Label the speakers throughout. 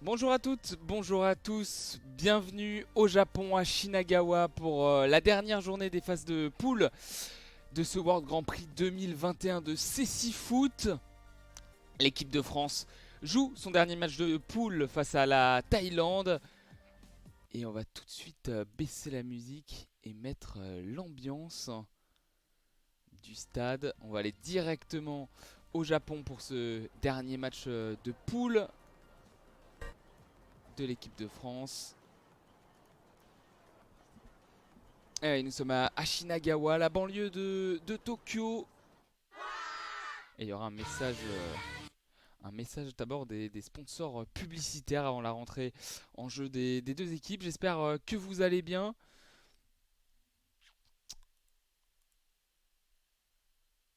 Speaker 1: Bonjour à toutes, bonjour à tous, bienvenue au Japon à Shinagawa pour la dernière journée des phases de poule de ce World Grand Prix 2021 de Cécifoot. L'équipe de France joue son dernier match de poule face à la Thaïlande et on va tout de suite baisser la musique et mettre l'ambiance du stade. On va aller directement au Japon pour ce dernier match de poule de l'équipe de France. Et nous sommes à Shinagawa, la banlieue de Tokyo. Et il y aura un message d'abord des sponsors publicitaires avant la rentrée en jeu des deux équipes. J'espère que vous allez bien.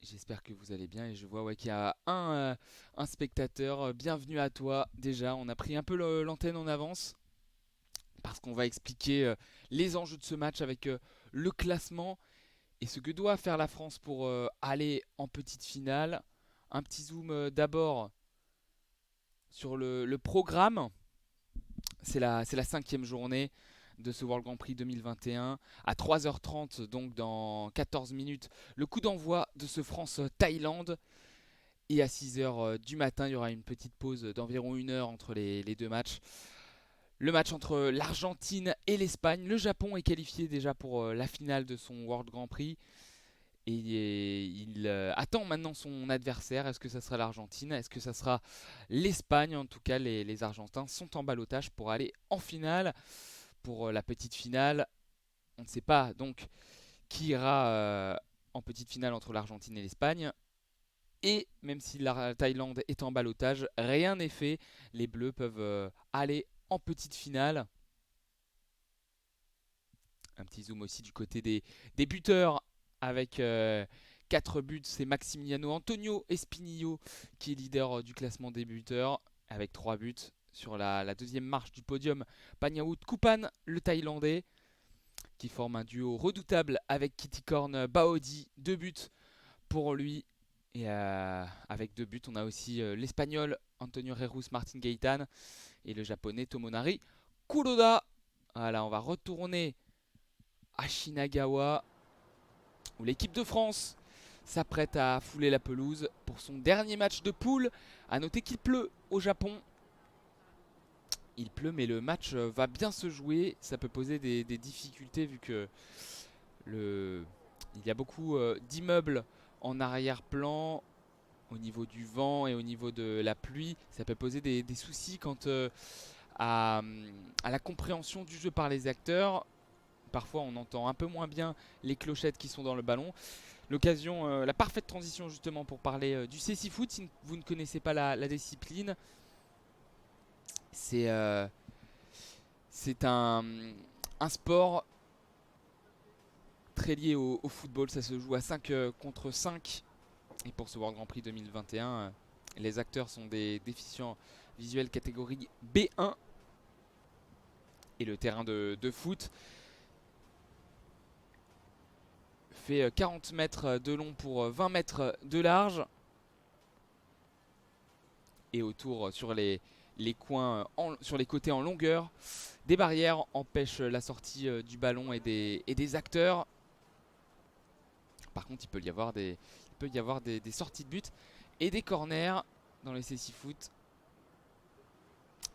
Speaker 1: J'espère que vous allez bien et je vois qu'il y a un spectateur. Bienvenue à toi déjà. On a pris un peu l'antenne en avance parce qu'on va expliquer les enjeux de ce match avec le classement et ce que doit faire la France pour aller en petite finale. Un petit zoom d'abord sur le programme. C'est la cinquième journée de ce World Grand Prix 2021. À 3h30, donc dans 14 minutes, le coup d'envoi de ce France-Thaïlande. Et à 6h du matin, il y aura une petite pause d'environ 1 heure entre les deux matchs. Le match entre l'Argentine et l'Espagne. Le Japon est qualifié déjà pour la finale de son World Grand Prix. Et il attend maintenant son adversaire. Est-ce que ça sera l'Argentine? Est-ce que ça sera l'Espagne? En tout cas, les Argentins sont en ballottage pour aller en finale. Pour la petite finale, on ne sait pas donc qui ira en petite finale entre l'Argentine et l'Espagne. Et même si la Thaïlande est en ballottage, rien n'est fait. Les Bleus peuvent aller en petite finale. Un petit zoom aussi du côté des buteurs avec 4 buts. C'est Maximiliano Antonio Espinillo qui est leader du classement des buteurs avec 3 buts. Sur la deuxième marche du podium, Panyaut Kupan, le Thaïlandais, qui forme un duo redoutable avec Kitty Baodi. 2 buts pour lui. Et avec 2 buts, on a aussi l'Espagnol Antonio Reus Martin Gaetan et le Japonais Tomonari Kuroda. Voilà, on va retourner à Shinagawa où l'équipe de France s'apprête à fouler la pelouse pour son dernier match de poule. A noter qu'il pleut au Japon. Il pleut mais le match va bien se jouer. Ça peut poser des difficultés vu que il y a beaucoup d'immeubles en arrière-plan au niveau du vent et au niveau de la pluie. Ça peut poser des soucis quant à la compréhension du jeu par les acteurs. Parfois on entend un peu moins bien les clochettes qui sont dans le ballon. L'occasion, la parfaite transition justement pour parler du Cécifoot. Si vous ne connaissez pas la discipline, c'est c'est un sport très lié au football. Ça se joue à 5 contre 5. Et pour ce World Grand Prix 2021, les acteurs sont des déficients visuels catégorie B1. Et le terrain de foot fait 40 mètres de long pour 20 mètres de large. Et autour, sur les coins, sur les côtés en longueur, des barrières empêchent la sortie du ballon et des acteurs. Par contre, il peut y avoir des sorties de but et des corners dans les Cécifoot.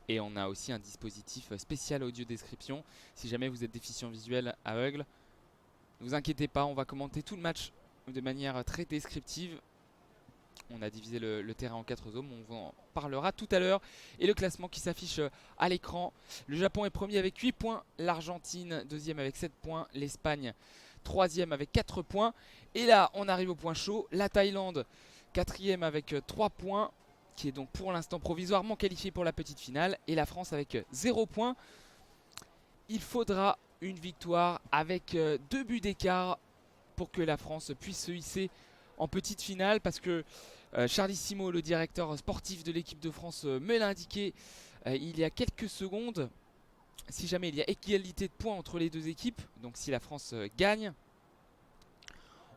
Speaker 1: Et on a aussi un dispositif spécial audio description. Si jamais vous êtes déficient visuel, aveugle, ne vous inquiétez pas, on va commenter tout le match de manière très descriptive. On a divisé le terrain en 4 zones, on en parlera tout à l'heure. Et le classement qui s'affiche à l'écran. Le Japon est premier avec 8 points, l'Argentine deuxième avec 7 points, l'Espagne troisième avec 4 points. Et là, on arrive au point chaud, la Thaïlande quatrième avec 3 points, qui est donc pour l'instant provisoirement qualifiée pour la petite finale. Et la France avec 0 points. Il faudra une victoire avec 2 buts d'écart pour que la France puisse se hisser en petite finale, parce que Charlissimo, le directeur sportif de l'équipe de France, me l'a indiqué il y a quelques secondes. Si jamais il y a égalité de points entre les deux équipes, donc si la France gagne,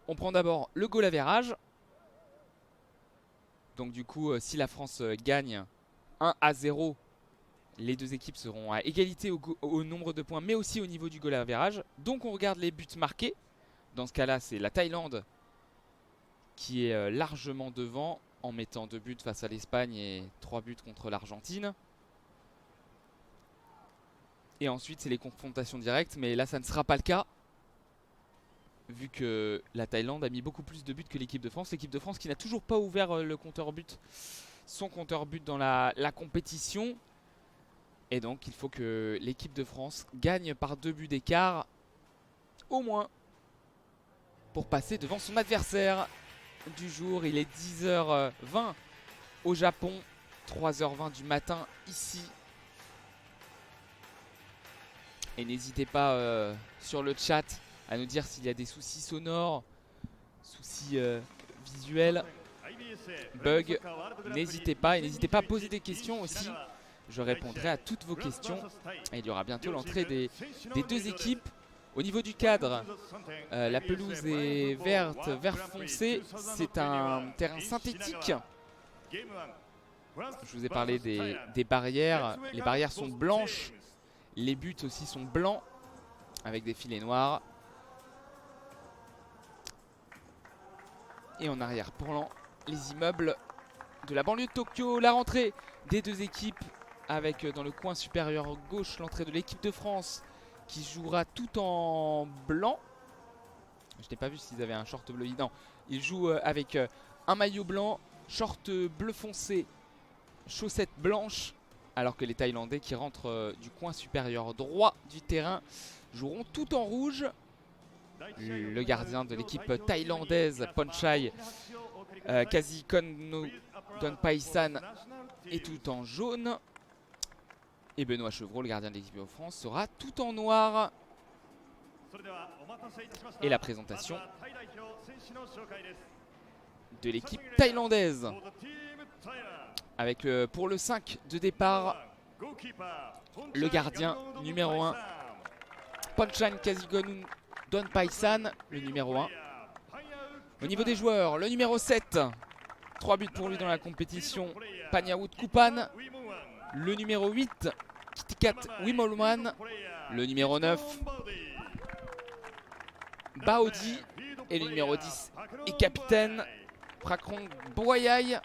Speaker 1: on prend d'abord le goal average. Donc du coup, si la France gagne 1-0, Les deux équipes seront à égalité au nombre de points, mais aussi au niveau du goal average. Donc on regarde les buts marqués. Dans ce cas-là, c'est la Thaïlande qui est largement devant en mettant 2 buts face à l'Espagne et 3 buts contre l'Argentine. Et ensuite, c'est les confrontations directes, mais là, ça ne sera pas le cas. Vu que la Thaïlande a mis beaucoup plus de buts que l'équipe de France. L'équipe de France qui n'a toujours pas ouvert le compteur but, son compteur but dans la compétition. Et donc, il faut que l'équipe de France gagne par 2 buts d'écart, au moins, pour passer devant son adversaire du jour. Il est 10h20 au Japon, 3h20 du matin ici. Et n'hésitez pas sur le chat à nous dire s'il y a des soucis sonores, soucis visuels, bugs. N'hésitez pas, et n'hésitez pas à poser des questions aussi. Je répondrai à toutes vos questions. Et il y aura bientôt l'entrée des deux équipes. Au niveau du cadre, la pelouse est verte, vert foncé. C'est un terrain synthétique. Je vous ai parlé des barrières. Les barrières sont blanches. Les buts aussi sont blancs avec des filets noirs. Et en arrière-plan, les immeubles de la banlieue de Tokyo. La rentrée des deux équipes avec dans le coin supérieur gauche l'entrée de l'équipe de France qui jouera tout en blanc. Je n'ai pas vu s'ils avaient un short bleu. Non, ils jouent avec un maillot blanc, short bleu foncé, chaussettes blanches. Alors que les Thaïlandais qui rentrent du coin supérieur droit du terrain joueront tout en rouge. Le gardien de l'équipe thaïlandaise, Ponchai Kazikon Donpaisan, est tout en jaune. Et Benoît Chevreau, le gardien de l'équipe de France, sera tout en noir. Et la présentation de l'équipe thaïlandaise. Avec pour le 5 de départ, le gardien numéro 1, Ponchan Kazikon Donpaisan, le numéro 1. Au niveau des joueurs, le numéro 7, 3 buts pour lui dans la compétition, Panyawoot Kupan. Le numéro 8, Kitikat Wimolman. Le numéro 9, Baodi. Et le numéro 10 est capitaine Prakrong Boyai.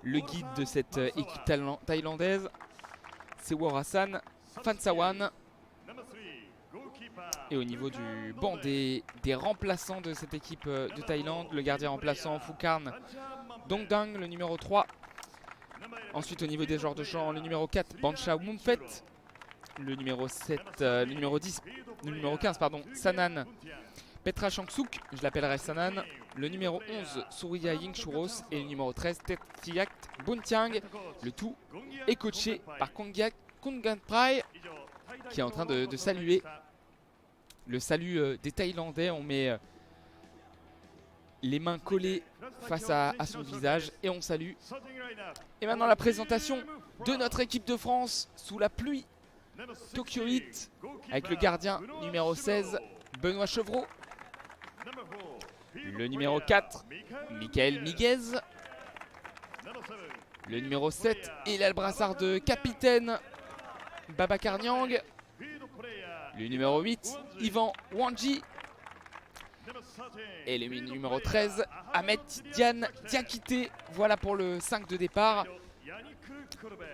Speaker 1: Le guide de cette équipe thaïlandaise, c'est Warasan Fansawan. Et au niveau du banc des remplaçants de cette équipe de Thaïlande, le gardien remplaçant Phukarn Dongdang, le numéro 3. Ensuite au niveau des joueurs de champ, le numéro 4, Bancha Mumfet. Le numéro 7, le numéro 10, le numéro 15, pardon, Sanan Petra Changsuk, je l'appellerai Sanan. Le numéro 11, Surya Yingchuros. Et le numéro 13, Tetiak Buntiang. Le tout est coaché par Kongan Prai, qui est en train de saluer. Le salut des Thaïlandais, on met les mains collées face à son visage et on salue. Et maintenant la présentation de notre équipe de France sous la pluie Tokyo Heat avec le gardien numéro 16, Benoît Chevreau. Le numéro 4, Michael Miguez. Le numéro 7, Hilal Brassard de capitaine, Babacar Niang. Le numéro 8, Yvan Wanji. Et le numéro 13, Ahmed Diane Diakité. Voilà pour le 5 de départ.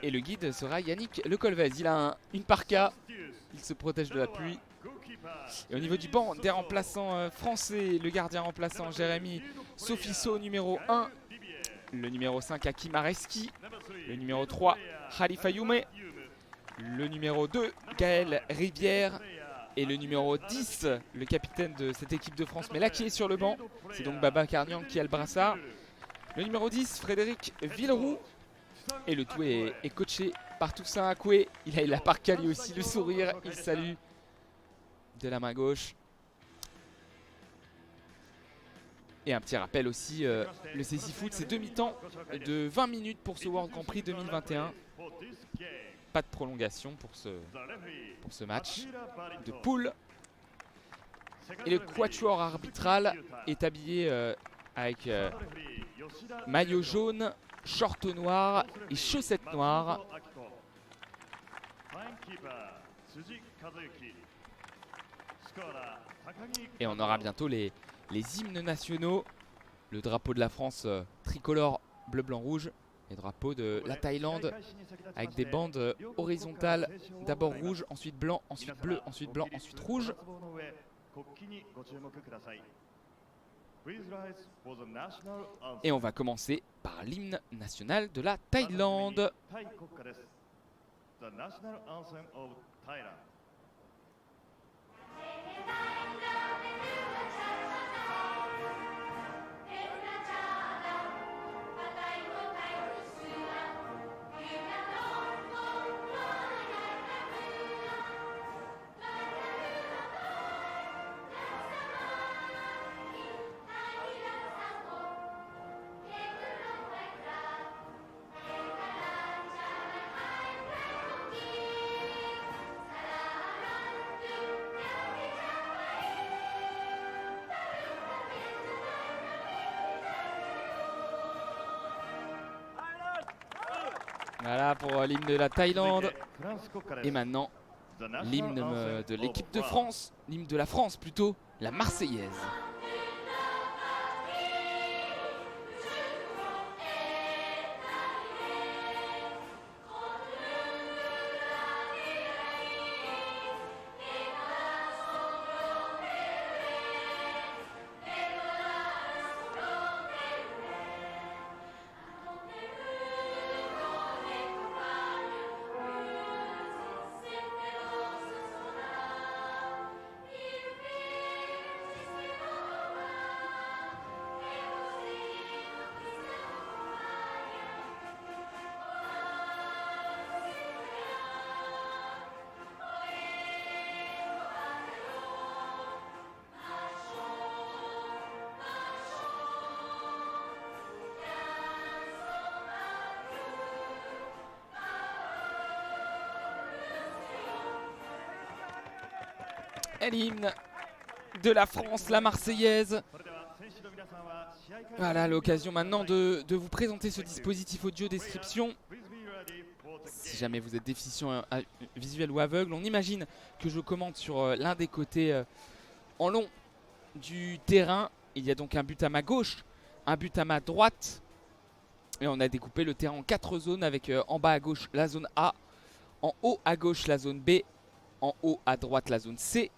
Speaker 1: Et le guide sera Yannick Lecolvez. Il a une parka, il se protège de la pluie. Et au niveau du banc des remplaçants français, le gardien remplaçant Jérémy Sofiso, numéro 1. Le numéro 5, Hakim Areski. Le numéro 3, Khalifa Youme. Le numéro 2, Gaël Rivière. Et le numéro 10, le capitaine de cette équipe de France, mais là qui est sur le banc, c'est donc Babacar Niang qui a le brassard. Le numéro 10, Frédéric Villeroux. Et le tout est coaché par Toussaint Akoué. Il a la parka lui aussi, le sourire, il salue de la main gauche. Et un petit rappel aussi, le CC Foot, c'est demi-temps de 20 minutes pour ce World Grand Prix 2021. Pas de prolongation pour ce match de poule. Et le quatuor arbitral est habillé avec maillot jaune, short noir et chaussettes noires. Et on aura bientôt les hymnes nationaux, le drapeau de la France tricolore bleu, blanc, rouge, et drapeau de la Thaïlande avec des bandes horizontales, d'abord rouge, ensuite blanc, ensuite bleu, ensuite blanc, ensuite rouge. Et on va commencer par l'hymne national de la Thaïlande. Voilà pour l'hymne de la Thaïlande. Et maintenant, l'hymne de l'équipe de France, l'hymne de la France plutôt, la Marseillaise. Et l'hymne de la France, la Marseillaise. Voilà l'occasion maintenant de vous présenter ce dispositif audio description. Si jamais vous êtes déficient visuel ou aveugle, on imagine que je commente sur l'un des côtés en long du terrain. Il y a donc un but à ma gauche, un but à ma droite. Et on a découpé le terrain en 4 zones avec en bas à gauche la zone A, en haut à gauche la zone B, en haut à droite la zone C.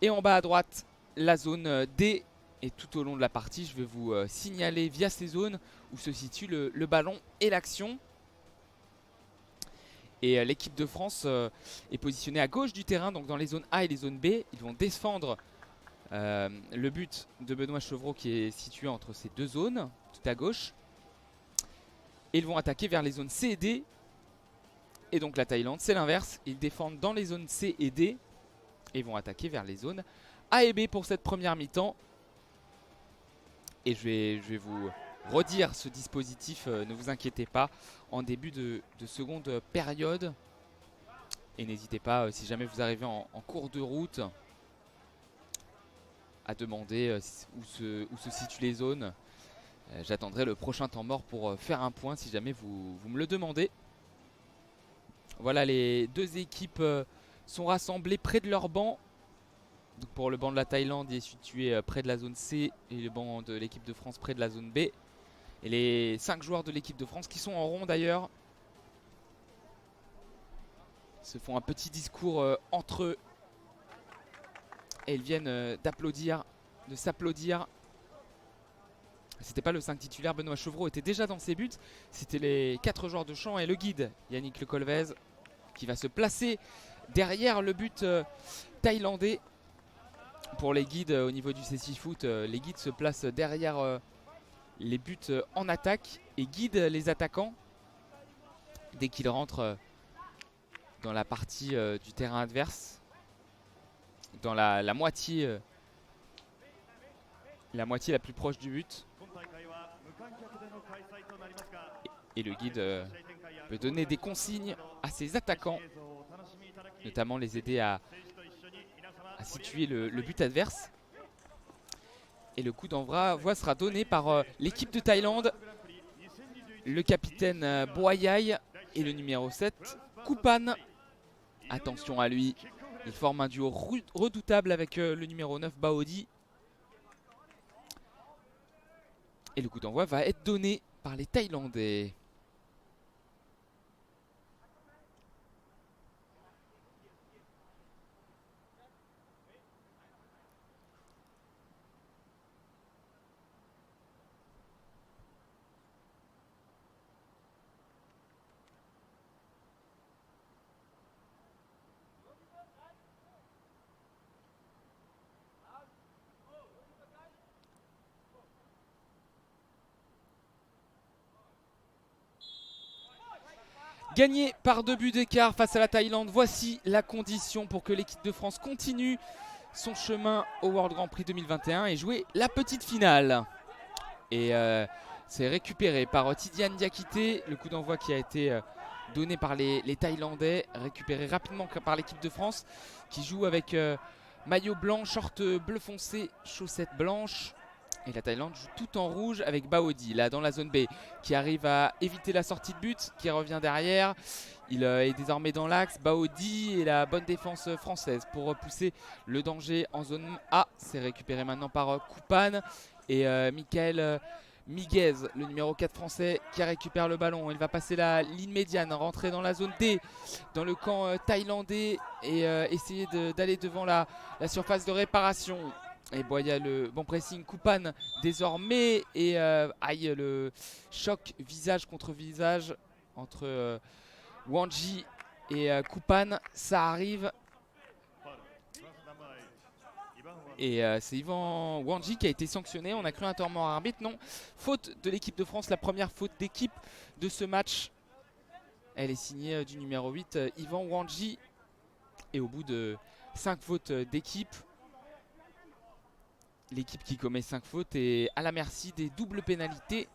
Speaker 1: Et en bas à droite, la zone D. Et tout au long de la partie, je vais vous signaler via ces zones où se situe le ballon et l'action. Et l'équipe de France est positionnée à gauche du terrain, donc dans les zones A et les zones B. Ils vont défendre le but de Benoît Chevreau qui est situé entre ces deux zones, tout à gauche. Et ils vont attaquer vers les zones C et D. Et donc la Thaïlande, c'est l'inverse. Ils défendent dans les zones C et D. Et vont attaquer vers les zones A et B pour cette première mi-temps. Et je vais vous redire ce dispositif, ne vous inquiétez pas, en début de seconde période. Et n'hésitez pas, si jamais vous arrivez en cours de route, à demander où se situent les zones. J'attendrai le prochain temps mort pour faire un point si jamais vous me le demandez. Voilà, les deux équipes sont rassemblés près de leur banc. Donc pour le banc de la Thaïlande, il est situé près de la zone C et le banc de l'équipe de France près de la zone B. Et les 5 joueurs de l'équipe de France qui sont en rond d'ailleurs se font un petit discours entre eux. Et ils viennent d'applaudir, de s'applaudir. C'était pas le 5 titulaire, Benoît Chevreau était déjà dans ses buts. C'était les 4 joueurs de champ et le guide, Yannick Le Colvez, qui va se placer derrière le but thaïlandais. Pour les guides au niveau du CC Foot, les guides se placent derrière les buts en attaque et guident les attaquants dès qu'ils rentrent dans la partie du terrain adverse, dans la moitié la plus proche du but. Et le guide peut donner des consignes à ses attaquants, notamment les aider à situer le but adverse. Et le coup d'envoi sera donné par l'équipe de Thaïlande, le capitaine Boayai et le numéro 7 Kupan. Attention à lui. Il forme un duo redoutable avec le numéro 9 Baodi. Et le coup d'envoi va être donné par les Thaïlandais. Gagné par 2 buts d'écart face à la Thaïlande, voici la condition pour que l'équipe de France continue son chemin au World Grand Prix 2021 et jouer la petite finale. Et c'est récupéré par Tidiane Diakité, le coup d'envoi qui a été donné par les Thaïlandais, récupéré rapidement par l'équipe de France qui joue avec maillot blanc, short bleu foncé, chaussettes blanches. Et la Thaïlande joue tout en rouge avec Baodi là dans la zone B qui arrive à éviter la sortie de but, qui revient derrière. Il est désormais dans l'axe. Baodi et la bonne défense française pour repousser le danger en zone A. C'est récupéré maintenant par Koupane et Michael Miguez, le numéro 4 français qui récupère le ballon. Il va passer la ligne médiane, rentrer dans la zone D, dans le camp thaïlandais et essayer d'aller devant la surface de réparation. Et bon, il y a le bon pressing Koupane désormais et aïe, le choc visage contre visage entre Wanji et Koupane, ça arrive. Et c'est Yvan Wanji qui a été sanctionné. On a cru un temps mort arbitre. Non, faute de l'équipe de France, la première faute d'équipe de ce match. Elle est signée du numéro 8, Yvan Wanji. Et au bout de 5 fautes d'équipe, l'équipe qui commet 5 fautes est à la merci des doubles pénalités.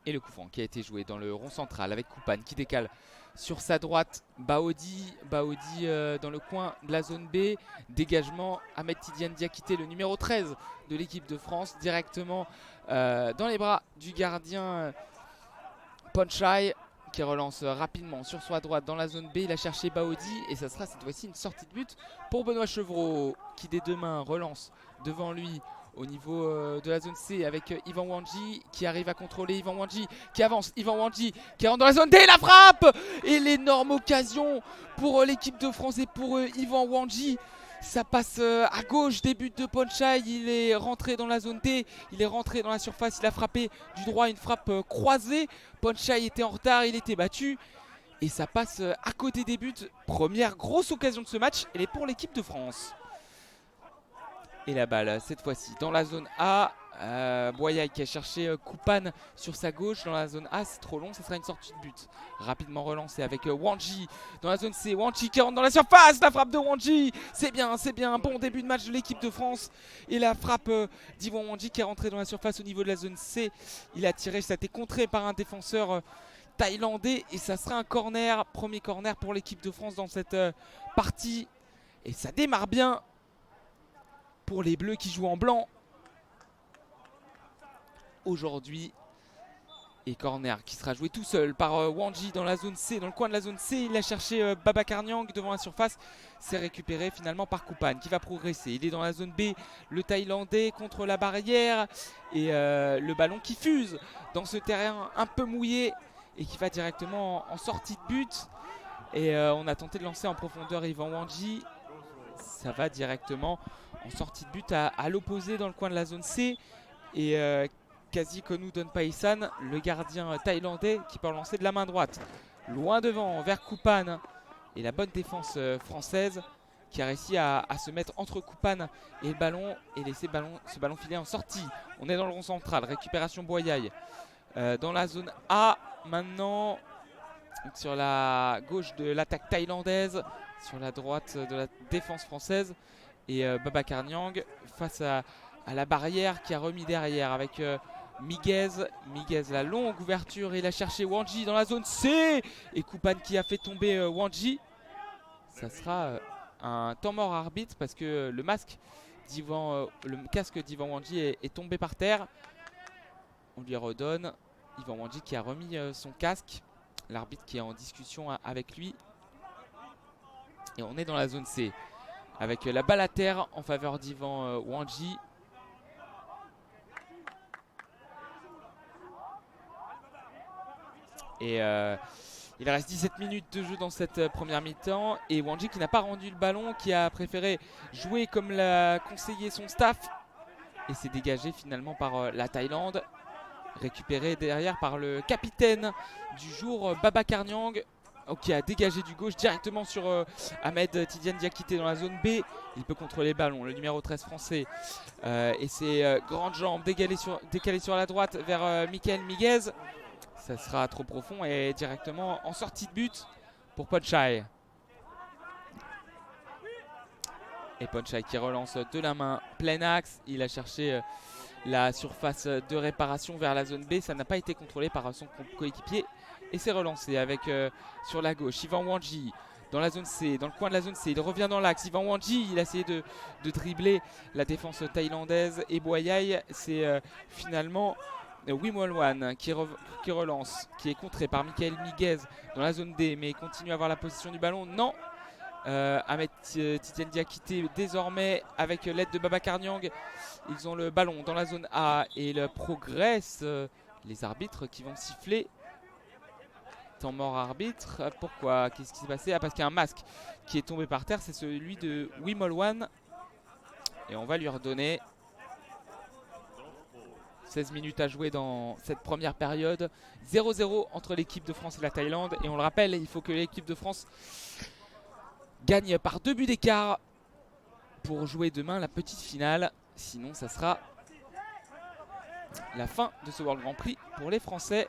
Speaker 1: Et le coup franc qui a été joué dans le rond central avec Koupane qui décale sur sa droite. Baodi dans le coin de la zone B. Dégagement, Ahmed Tidiane Diakité, le numéro 13 de l'équipe de France, directement dans les bras du gardien Ponchai, qui relance rapidement sur sa droite dans la zone B. Il a cherché Baodi et ça sera cette fois-ci une sortie de but pour Benoît Chevreau qui des deux mains relance devant lui au niveau de la zone C avec Yvan Wanji qui arrive à contrôler. Yvan Wanji qui avance, Yvan Wanji qui rentre dans la zone D, la frappe et l'énorme occasion pour l'équipe de France et pour Yvan Wanji. Ça passe à gauche des buts de Ponchai, il est rentré dans la zone D, il est rentré dans la surface, il a frappé du droit, une frappe croisée. Ponchai était en retard, il était battu et ça passe à côté des buts. Première grosse occasion de ce match, elle est pour l'équipe de France. Et la balle cette fois-ci dans la zone A. Boyaï qui a cherché Koupane sur sa gauche dans la zone A, c'est trop long, ça sera une sortie de but. Rapidement relancé avec Wanji dans la zone C. Wanji qui rentre dans la surface, la frappe de Wanji, c'est bien, un bon début de match de l'équipe de France. Et la frappe d'Yvan Wanji qui est rentré dans la surface au niveau de la zone C. Il a tiré, ça a été contré par un défenseur thaïlandais et ça sera un corner, premier corner pour l'équipe de France dans cette partie. Et ça démarre bien pour les Bleus qui jouent en blanc aujourd'hui. Et corner qui sera joué tout seul par Wanji dans la zone C, dans le coin de la zone C. Il a cherché Babacar Niang devant la surface. C'est récupéré finalement par Koupane qui va progresser. Il est dans la zone B, le Thaïlandais contre la barrière. Et le ballon qui fuse dans ce terrain un peu mouillé et qui va directement en sortie de but. Et on a tenté de lancer en profondeur Yvan Wanji. Ça va directement en sortie de but à l'opposé dans le coin de la zone C. Et Kazi Konu Donpaisan, le gardien thaïlandais qui peut lancer de la main droite. Loin devant vers Koupane. Et la bonne défense française qui a réussi à se mettre entre Koupane et le ballon et laisser ce ballon filer en sortie. On est dans le rond central, récupération Boyaï. Dans la zone A maintenant, sur la gauche de l'attaque thaïlandaise, sur la droite de la défense française. Et Babacar Niang face à la barrière qui a remis derrière avec Miguez, la longue ouverture. Il a cherché Wanji dans la zone C et Koupane qui a fait tomber Wanji. Ça sera un temps mort arbitre parce que le casque d'Yvan Wanji est tombé par terre. On lui redonne. Yvan Wanji qui a remis son casque. L'arbitre qui est en discussion avec lui. Et on est dans la zone C avec la balle à terre en faveur d'Ivan Wanji. Et il reste 17 minutes de jeu dans cette première mi-temps. Et Wanji qui n'a pas rendu le ballon, qui a préféré jouer comme l'a conseillé son staff. Et s'est dégagé finalement par la Thaïlande. Récupéré derrière par le capitaine du jour, Babacar Niang, qui a dégagé du gauche directement sur Ahmed Tidiane Diakité dans la zone B. Il peut contrôler le ballon, le numéro 13 français. Et ses grandes jambes décalées sur la droite vers Michael Miguez. Ça sera trop profond et directement en sortie de but pour Ponchai. Et Ponchai qui relance de la main plein axe. Il a cherché la surface de réparation vers la zone B. Ça n'a pas été contrôlé par son coéquipier. Et c'est relancé avec sur la gauche Ivan Wanji dans la zone C, dans le coin de la zone C. Il revient dans l'axe. Ivan Wanji, il a essayé de dribbler la défense thaïlandaise. Et Boyai, c'est finalement Wimolwan qui relance, qui est contré par Michael Miguez dans la zone D, mais continue à avoir la possession du ballon. Non, Ahmed Tidiane Diakité désormais avec l'aide de Babacar Niang. Ils ont le ballon dans la zone A et le progresse. Les arbitres qui vont siffler. Temps mort arbitre. Pourquoi? Qu'est-ce qui s'est passé? Parce qu'il y a un masque qui est tombé par terre. C'est celui de Wimolwan. Et on va lui redonner 16 minutes à jouer dans cette première période. 0-0 entre l'équipe de France et la Thaïlande. Et on le rappelle, il faut que l'équipe de France gagne par 2 buts d'écart pour jouer demain la petite finale. Sinon, ça sera la fin de ce World Grand Prix pour les Français.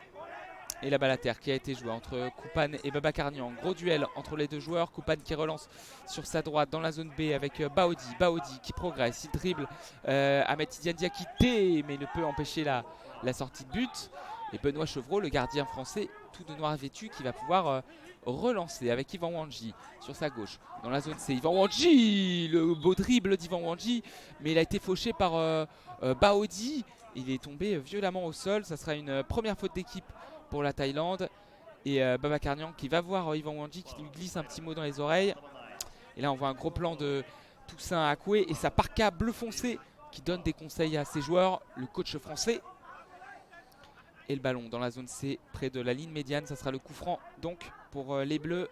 Speaker 1: Et la balle à terre qui a été jouée entre Koupan et Babacar Niang. Gros duel entre les deux joueurs. Koupan qui relance sur sa droite dans la zone B avec Baody. Baody qui progresse, il dribble Ahmed Tidiane Diakité, mais ne peut empêcher la sortie de but. Et Benoît Chevreau, le gardien français, tout de noir vêtu, qui va pouvoir relancer avec Ivan Wanji sur sa gauche. Dans la zone C, Ivan Wanji, le beau dribble d'Ivan Wanji, mais il a été fauché par Baody. Il est tombé violemment au sol. Ça sera une première faute d'équipe pour la Thaïlande. Et Babacar Niang qui va voir Ivan Wanji, qui lui glisse un petit mot dans les oreilles. Et là on voit un gros plan de Toussaint Akoué et sa parka bleu foncé qui donne des conseils à ses joueurs, le coach français. Et le ballon dans la zone C près de la ligne médiane. Ça sera le coup franc donc pour les Bleus.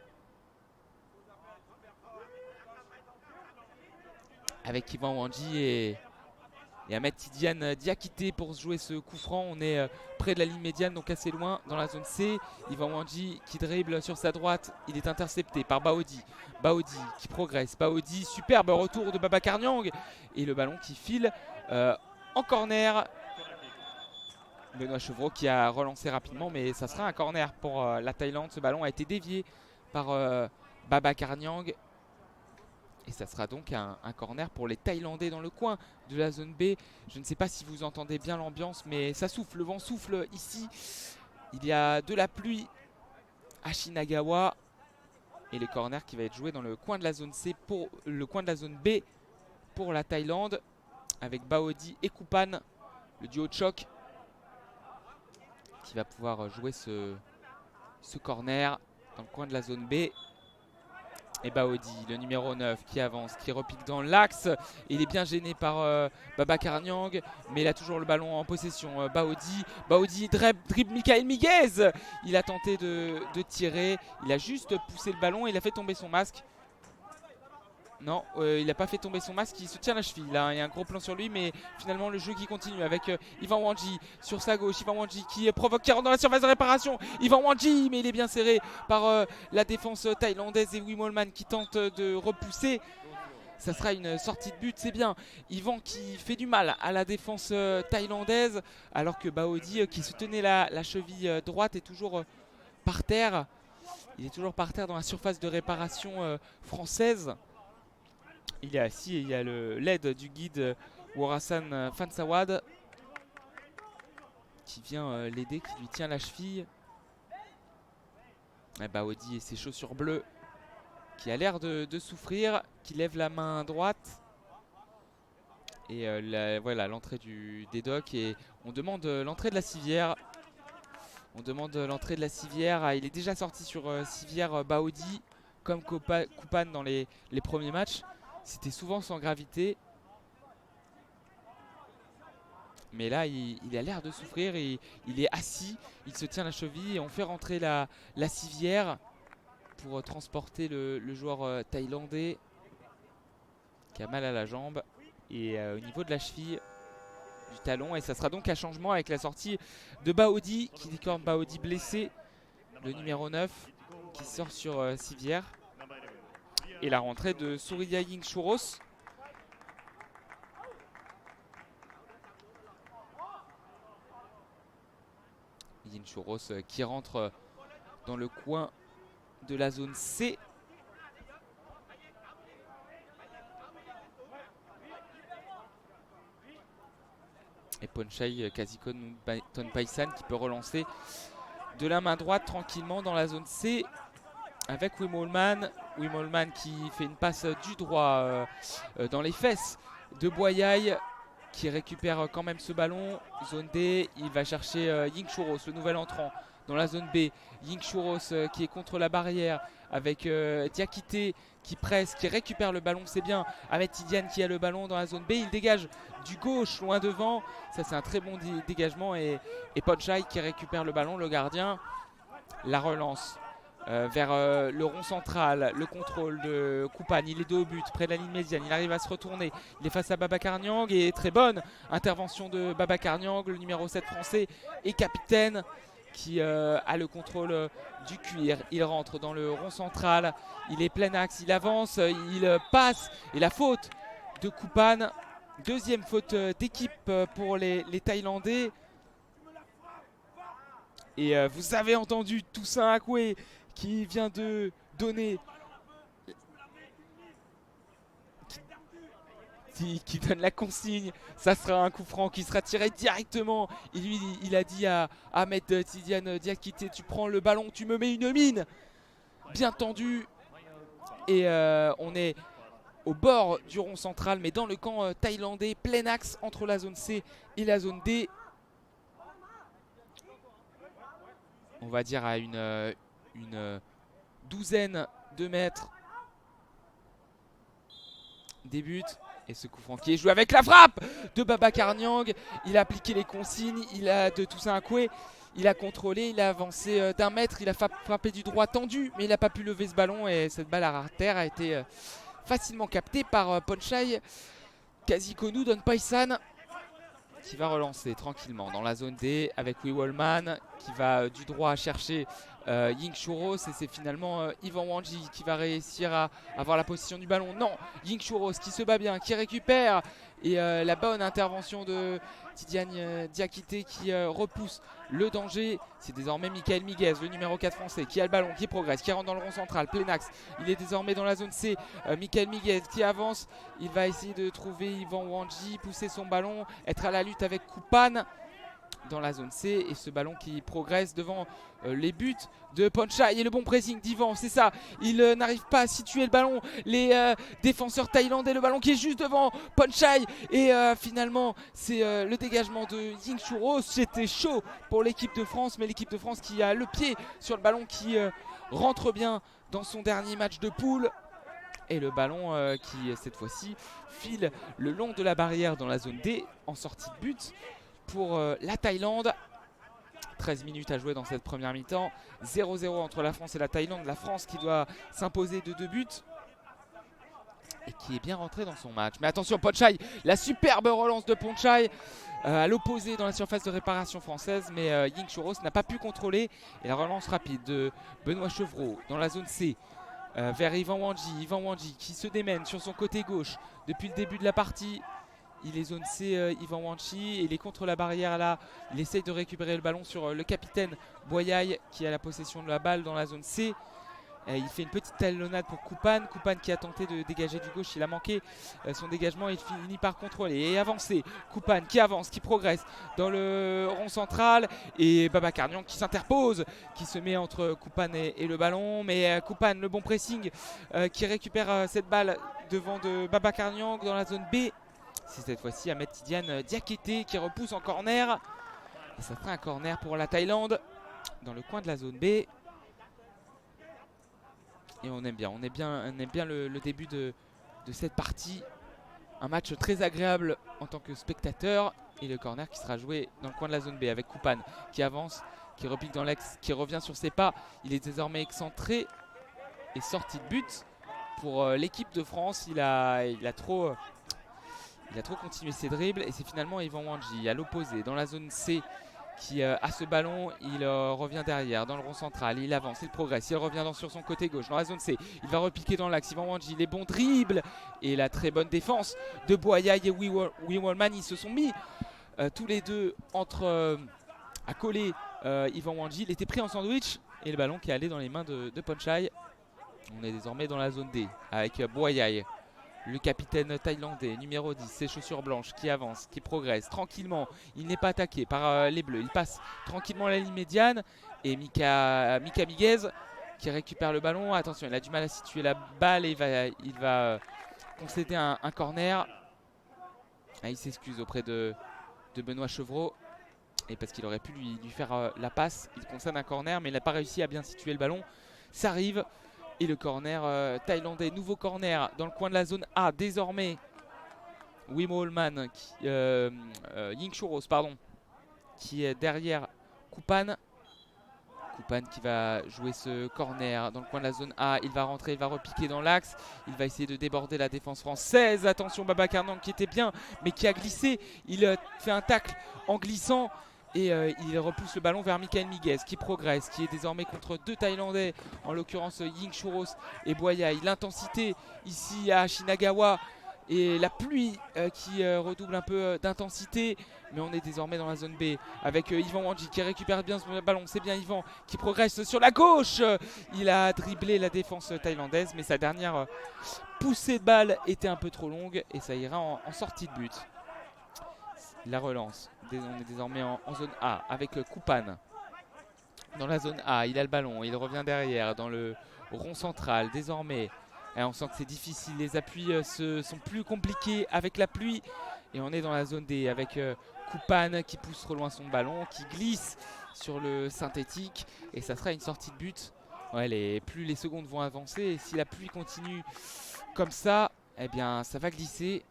Speaker 1: Avec Ivan Wanji et Ahmed Tidiane Diakité pour jouer ce coup franc. On est près de la ligne médiane, donc assez loin dans la zone C. Ivan Wanji qui dribble sur sa droite. Il est intercepté par Baody. Baody qui progresse. Baody, superbe retour de Babacar Niang. Et le ballon qui file en corner. Benoît Chevreau qui a relancé rapidement, mais ça sera un corner pour la Thaïlande. Ce ballon a été dévié par Babacar Niang. Et ça sera donc un corner pour les Thaïlandais dans le coin de la zone B. Je ne sais pas si vous entendez bien l'ambiance, mais ça souffle, le vent souffle ici. Il y a de la pluie à Shinagawa. Et le corner qui va être joué dans le coin de la zone C pour le coin de la zone B pour la Thaïlande. Avec Baody et Koupan, le duo de choc, qui va pouvoir jouer ce corner dans le coin de la zone B. Et Baody, le numéro 9 qui avance, qui repique dans l'axe. Il est bien gêné par Babacar Niang, mais il a toujours le ballon en possession. Baody dribble Michael Miguez. Il a tenté de tirer. Il a juste poussé le ballon. Il a fait tomber son masque. Non, il n'a pas fait tomber son masque, il se tient la cheville. Là, il y a un gros plan sur lui, mais finalement le jeu qui continue avec Ivan Wanji sur sa gauche. Ivan Wanji qui provoque, qui rentre dans la surface de réparation. Ivan Wanji, mais il est bien serré par la défense thaïlandaise et Wimolman qui tente de repousser. Ça sera une sortie de but, c'est bien. Ivan qui fait du mal à la défense thaïlandaise, alors que Baody qui se tenait la cheville droite est toujours par terre. Il est toujours par terre dans la surface de réparation française. Il est assis et il y a l'aide du guide Warasan Fansawad qui vient l'aider, qui lui tient la cheville. Et Baody et ses chaussures bleues qui a l'air de souffrir, qui lève la main droite. Et voilà l'entrée des docks et on demande l'entrée de la civière. On demande l'entrée de la civière. Il est déjà sorti sur civière Baody. comme Kupan dans les premiers matchs. C'était souvent sans gravité. Mais là, il a l'air de souffrir. Et il est assis, il se tient la cheville et on fait rentrer la civière pour transporter le joueur thaïlandais qui a mal à la jambe et au niveau de la cheville du talon. Et ça sera donc un changement avec la sortie de Baody, qui décorne Baody blessé, le numéro 9 qui sort sur civière. Et la rentrée de Surya Yingchuros. Yingchuros qui rentre dans le coin de la zone C. Et Ponchai Tonpaisan qui peut relancer de la main droite tranquillement dans la zone C avec Wim Holman. Wim Holman qui fait une passe du droit dans les fesses de Boyai, qui récupère quand même ce ballon. Zone D, il va chercher Yingchuros, le nouvel entrant dans la zone B. Yingchuros qui est contre la barrière avec Diakité qui presse, qui récupère le ballon, c'est bien. Ahmed Tidiane qui a le ballon dans la zone B, il dégage du gauche loin devant. Ça c'est un très bon dégagement et Ponchai qui récupère le ballon, le gardien. La relance vers le rond central, le contrôle de Kupan, il est dos au but, près de la ligne médiane, il arrive à se retourner, il est face à Babacar Niang et très bonne intervention de Babacar Niang, le numéro 7 français et capitaine qui a le contrôle du cuir. Il rentre dans le rond central, il est plein axe, il avance, il passe et la faute de Kupan, deuxième faute d'équipe pour les Thaïlandais. Et vous avez entendu Toussaint Akoué qui vient de donner, qui donne la consigne. Ça sera un coup franc qui sera tiré directement. Et lui, il a dit à Ahmed Tidiane Diakité, tu prends le ballon, tu me mets une mine. Bien tendu. Et on est au bord du rond central, mais dans le camp thaïlandais, plein axe entre la zone C et la zone D. On va dire à une douzaine de mètres des buts. Et ce coup franc qui est joué avec la frappe de Babacar Niang. Il a appliqué les consignes, il a de Toussaint Akoué. Il a contrôlé, il a avancé d'1 mètre, il a frappé du droit tendu, mais il n'a pas pu lever ce ballon. Et cette balle à terre a été facilement captée par Ponchai Kazikonou Donpaisan, qui va relancer tranquillement dans la zone D avec Wim Holman qui va du droit chercher Yingchuros. Et c'est finalement Yvan Wanji qui va réussir à avoir la possession du ballon. Non, Yingchuros qui se bat bien, qui récupère. Et la bonne intervention de Tidiane Diakité qui repousse le danger. C'est désormais Michael Miguez, le numéro 4 français, qui a le ballon, qui progresse, qui rentre dans le rond central, plein axe. Il est désormais dans la zone C. Michael Miguez qui avance. Il va essayer de trouver Yvan Wanji, pousser son ballon, être à la lutte avec Kupan dans la zone C. Et ce ballon qui progresse devant les buts de Ponchai et le bon pressing d'Yvan, c'est ça. Il n'arrive pas à situer le ballon. Les défenseurs thaïlandais, le ballon qui est juste devant Ponchai. Et finalement, c'est le dégagement de Yingchuros. C'était chaud pour l'équipe de France, mais l'équipe de France qui a le pied sur le ballon, qui rentre bien dans son dernier match de poule. Et le ballon qui, cette fois-ci, file le long de la barrière dans la zone D en sortie de but pour la Thaïlande. 13 minutes à jouer dans cette première mi-temps. 0-0 entre la France et la Thaïlande. La France qui doit s'imposer de 2 buts et qui est bien rentrée dans son match. Mais attention, Ponchai, la superbe relance de Ponchai à l'opposé dans la surface de réparation française. Mais Yingchuros n'a pas pu contrôler. Et la relance rapide de Benoît Chevreau dans la zone C vers Yvan Wanji. Yvan Wanji qui se démène sur son côté gauche depuis le début de la partie. Il est zone C, Yvan Wanji, et il est contre la barrière là. Il essaye de récupérer le ballon sur le capitaine Boyai qui a la possession de la balle dans la zone C. Il fait une petite talonnade pour Kupan. Kupan qui a tenté de dégager du gauche, il a manqué son dégagement. Il finit par contrôler et avancer. Kupan qui avance, qui progresse dans le rond central. Et Babacar Niang qui s'interpose, qui se met entre Kupan et le ballon. Mais Kupan, le bon pressing, qui récupère cette balle devant de Babacar Niang dans la zone B. C'est cette fois-ci Ahmed Tidiane Diakité qui repousse en corner. Et ça fera un corner pour la Thaïlande dans le coin de la zone B. et on aime bien. On aime bien le début de cette partie. Un match très agréable en tant que spectateur. Et le corner qui sera joué dans le coin de la zone B avec Koupane qui avance, qui repique dans l'axe, qui revient sur ses pas. Il est désormais excentré et sorti de but. Pour l'équipe de France, il a trop continué ses dribbles. Et c'est finalement Yvan Wandji à l'opposé dans la zone C qui a ce ballon. Il revient derrière dans le rond central. Il avance, il progresse, il revient sur son côté gauche dans la zone C. Il va repiquer dans l'axe. Yvan Wandji, les bons dribbles et la très bonne défense de Boyaï et Wimolman. Ils se sont mis tous les deux à coller Yvan Wandji. Il était pris en sandwich et le ballon qui est allé dans les mains de Ponchai. On est désormais dans la zone D avec Boyaï, le capitaine thaïlandais, numéro 10, ses chaussures blanches, qui avance, qui progresse tranquillement. Il n'est pas attaqué par les Bleus. Il passe tranquillement la ligne médiane. Et Mika Miguez qui récupère le ballon. Attention, il a du mal à situer la balle et il va concéder un corner. Ah, il s'excuse auprès de Benoît Chevreau. Et parce qu'il aurait pu lui faire la passe. Il concède un corner, mais il n'a pas réussi à bien situer le ballon. Ça arrive. Et le corner thaïlandais, nouveau corner dans le coin de la zone A. Désormais, Wimo Holman, Ying Churros, pardon, qui est derrière Koupane. Koupane qui va jouer ce corner dans le coin de la zone A. Il va rentrer, il va repiquer dans l'axe. Il va essayer de déborder la défense française. Attention, Babacar Nang qui était bien, mais qui a glissé. Il fait un tacle en glissant. Et il repousse le ballon vers Mikael Miguez qui progresse, qui est désormais contre deux Thaïlandais, en l'occurrence Ying Churros et Boyaï. L'intensité ici à Shinagawa et la pluie qui redouble un peu d'intensité. Mais on est désormais dans la zone B avec Yvan Wandji qui récupère bien ce ballon. C'est bien Yvan qui progresse sur la gauche. Il a dribblé la défense thaïlandaise, mais sa dernière poussée de balle était un peu trop longue et ça ira en sortie de but. La relance, on est désormais en zone A avec Koupane. Dans la zone A, il a le ballon, il revient derrière dans le rond central. Désormais, et on sent que c'est difficile, les appuis sont plus compliqués avec la pluie. Et on est dans la zone D avec Koupane qui pousse trop loin son ballon, qui glisse sur le synthétique. Et ça sera une sortie de but. Ouais, plus les secondes vont avancer, et si la pluie continue comme ça, eh bien ça va glisser.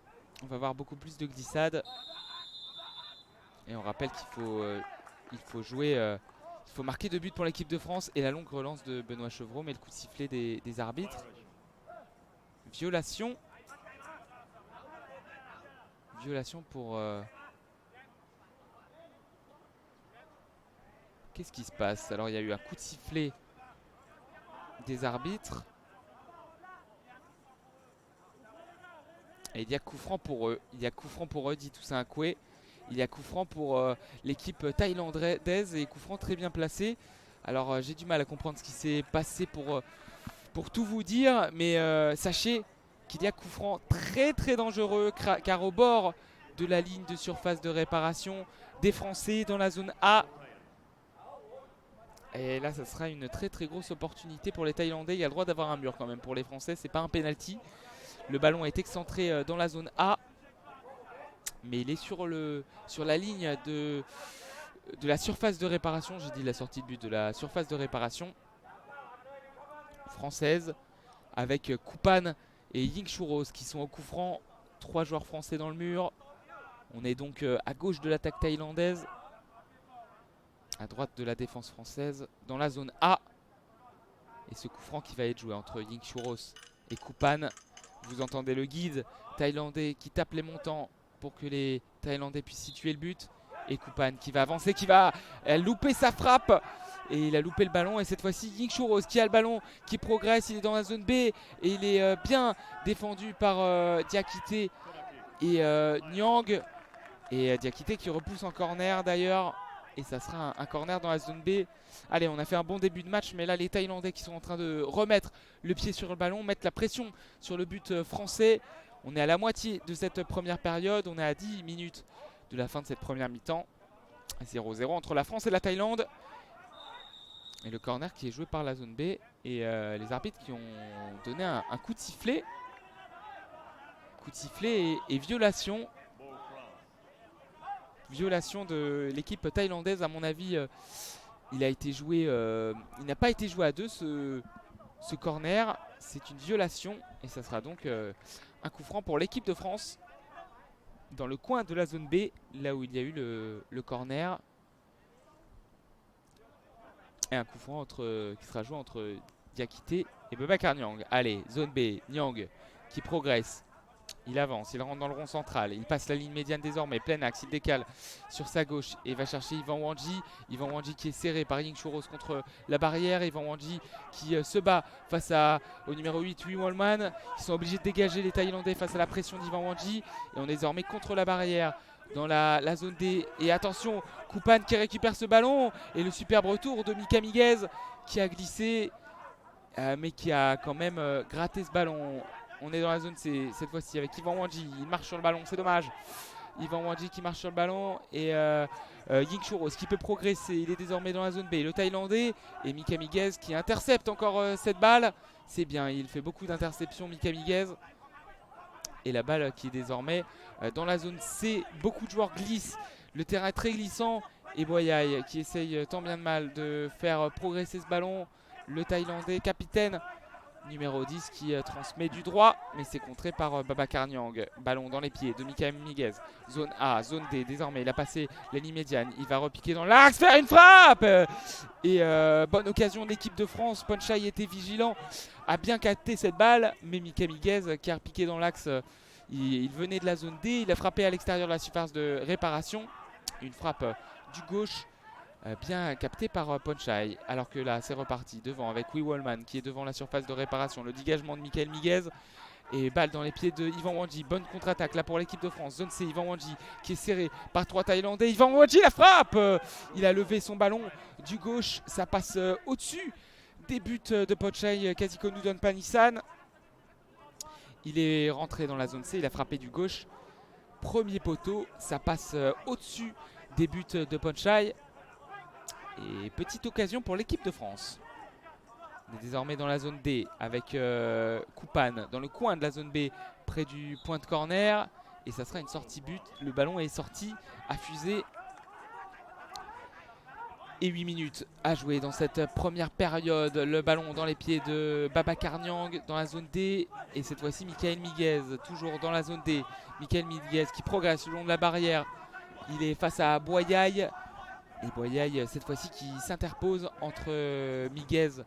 Speaker 1: On va avoir beaucoup plus de glissades. Et on rappelle qu'il faut jouer, il faut marquer 2 buts pour l'équipe de France. Et la longue relance de Benoît Chevreau, mais le coup de sifflet des arbitres. Violation. Violation pour... Qu'est-ce qui se passe? Alors il y a eu un coup de sifflet des arbitres. Et il y a coup franc pour eux. Il y a coup franc pour eux, dit Toussaint Akoué. Il y a coup franc pour l'équipe thaïlandaise et coup franc très bien placé. Alors j'ai du mal à comprendre ce qui s'est passé pour tout vous dire. Mais sachez qu'il y a coup franc très très dangereux car au bord de la ligne de surface de réparation des Français dans la zone A. Et là ça sera une très très grosse opportunité pour les Thaïlandais. Il y a le droit d'avoir un mur quand même pour les Français. C'est pas un penalty. Le ballon est excentré dans la zone A. Mais il est sur la ligne de la surface de réparation. J'ai dit la sortie de but, de la surface de réparation française. Avec Koupane et Ying Churros qui sont au coup franc. 3 joueurs français dans le mur. On est donc à gauche de l'attaque thaïlandaise. À droite de la défense française. Dans la zone A. Et ce coup franc qui va être joué entre Ying Churros et Koupane. Vous entendez le guide thaïlandais qui tape les montants pour que les Thaïlandais puissent situer le but. Et Koupane qui va avancer, qui va louper sa frappe. Et il a loupé le ballon. Et cette fois-ci, Ying Churros qui a le ballon, qui progresse. Il est dans la zone B. Et il est bien défendu par Diakité et Nyang. Et Diakité qui repousse en corner d'ailleurs. Et ça sera un corner dans la zone B. Allez, on a fait un bon début de match. Mais là, les Thaïlandais qui sont en train de remettre le pied sur le ballon, mettre la pression sur le but français. On est à la moitié de cette première période. On est à 10 minutes de la fin de cette première mi-temps. 0-0 entre la France et la Thaïlande. Et le corner qui est joué par la zone B. Et les arbitres qui ont donné un coup de sifflet. Coup de sifflet et violation. Violation de l'équipe thaïlandaise. À mon avis, il n'a pas été joué à deux ce corner. C'est une violation et ça sera donc un coup franc pour l'équipe de France dans le coin de la zone B, là où il y a eu le corner. Et un coup franc qui sera joué entre Diakité et Boubacar Niang. Allez, zone B, Niang qui progresse. Il avance, il rentre dans le rond central, il passe la ligne médiane désormais, plein axe, il décale sur sa gauche et va chercher Yvan Wandji. Yvan Wandji qui est serré par Ying Chouros contre la barrière. Yvan Wandji qui se bat face au numéro 8, Louis Wallman. Ils sont obligés de dégager les Thaïlandais face à la pression d'Yvan Wandji. Et on est désormais contre la barrière dans la zone D. Et attention, Koupan qui récupère ce ballon. Et le superbe retour de Mika Miguez qui a glissé, mais qui a quand même gratté ce ballon. On est dans la zone C cette fois-ci avec Yvan Wandji. Il marche sur le ballon, c'est dommage. Yvan Wandji qui marche sur le ballon et Ying Chouros qui peut progresser. Il est désormais dans la zone B. Le Thaïlandais et Mika Miguez qui intercepte encore cette balle. C'est bien, il fait beaucoup d'interceptions Mika Miguez. Et la balle qui est désormais dans la zone C. Beaucoup de joueurs glissent. Le terrain est très glissant. Et Boyai qui essaye tant bien de mal de faire progresser ce ballon. Le Thaïlandais, capitaine numéro 10 qui transmet du droit, mais c'est contré par Boubacar Niang. Ballon dans les pieds de Mika Miguez. Zone A, zone D, désormais il a passé la ligne médiane. Il va repiquer dans l'axe, faire une frappe. Et bonne occasion de l'équipe de France. Ponchai était vigilant, a bien capté cette balle, mais Mika Miguez qui a repiqué dans l'axe, il venait de la zone D. Il a frappé à l'extérieur de la surface de réparation. Une frappe du gauche. Bien capté par Ponchai, alors que là c'est reparti devant avec Louis Wallman qui est devant la surface de réparation. Le dégagement de Mikael Miguez et balle dans les pieds de Yvan Wandji. Bonne contre-attaque là pour l'équipe de France. Zone C, Yvan Wandji qui est serré par 3 Thaïlandais. Yvan Wandji, la frappe. Il a levé son ballon du gauche, ça passe au-dessus des buts de Ponchai. Kazikonoudon Panissan. Il est rentré dans la zone C, il a frappé du gauche. Premier poteau, ça passe au-dessus des buts de Ponchai. Et petite occasion pour l'équipe de France. On est désormais dans la zone D avec Koupan dans le coin de la zone B près du point de corner. Et ça sera une sortie but. Le ballon est sorti à fusée. Et 8 minutes à jouer dans cette première période. Le ballon dans les pieds de Boubacar Niang dans la zone D. Et cette fois-ci Mikael Miguez toujours dans la zone D. Mikael Miguez qui progresse le long de la barrière. Il est face à Boyai. Et Boyai cette fois-ci qui s'interpose entre Miguez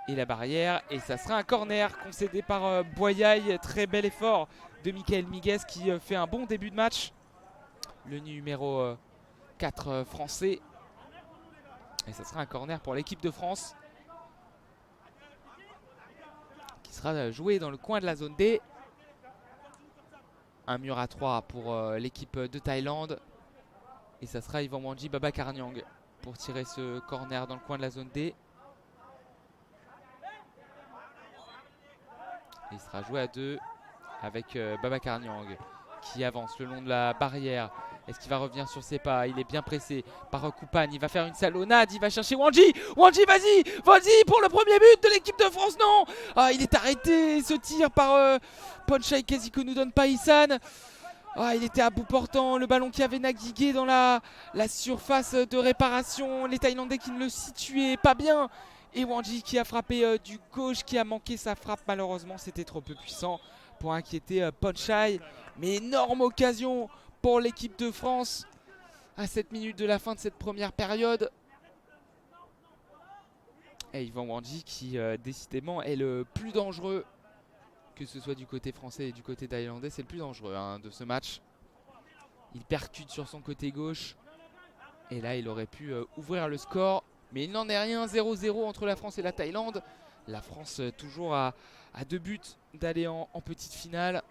Speaker 1: et la barrière. Et ça sera un corner concédé par Boyai. Très bel effort de Mikael Miguez qui fait un bon début de match. Le numéro 4 français. Et ça sera un corner pour l'équipe de France. Qui sera joué dans le coin de la zone D. Un mur à 3 pour l'équipe de Thaïlande. Et ça sera Yvan Wandji, Boubacar Niang pour tirer ce corner dans le coin de la zone D. Et il sera joué à 2 avec Boubacar Niang qui avance le long de la barrière. Est-ce qu'il va revenir sur ses pas? Il est bien pressé par Koupan. Il va faire une salonnade. Il va chercher Wandji. Wandji, vas-y! Vas-y pour le premier but de l'équipe de France. Non! Ah, il est arrêté ce tir par Ponchai Kazikonoudon Panissan. Ah, il était à bout portant, le ballon qui avait navigué dans la surface de réparation. Les Thaïlandais qui ne le situaient pas bien. Et Wandji qui a frappé du gauche, qui a manqué sa frappe. Malheureusement, c'était trop peu puissant pour inquiéter Ponchai. Mais énorme occasion pour l'équipe de France à 7 minutes de la fin de cette première période. Et Yvan Wandji qui décidément est le plus dangereux. Que ce soit du côté français et du côté thaïlandais, c'est le plus dangereux de ce match. Il percute sur son côté gauche. Et là, il aurait pu ouvrir le score. Mais il n'en est rien, 0-0 entre la France et la Thaïlande. La France toujours à 2 buts d'aller en petite finale.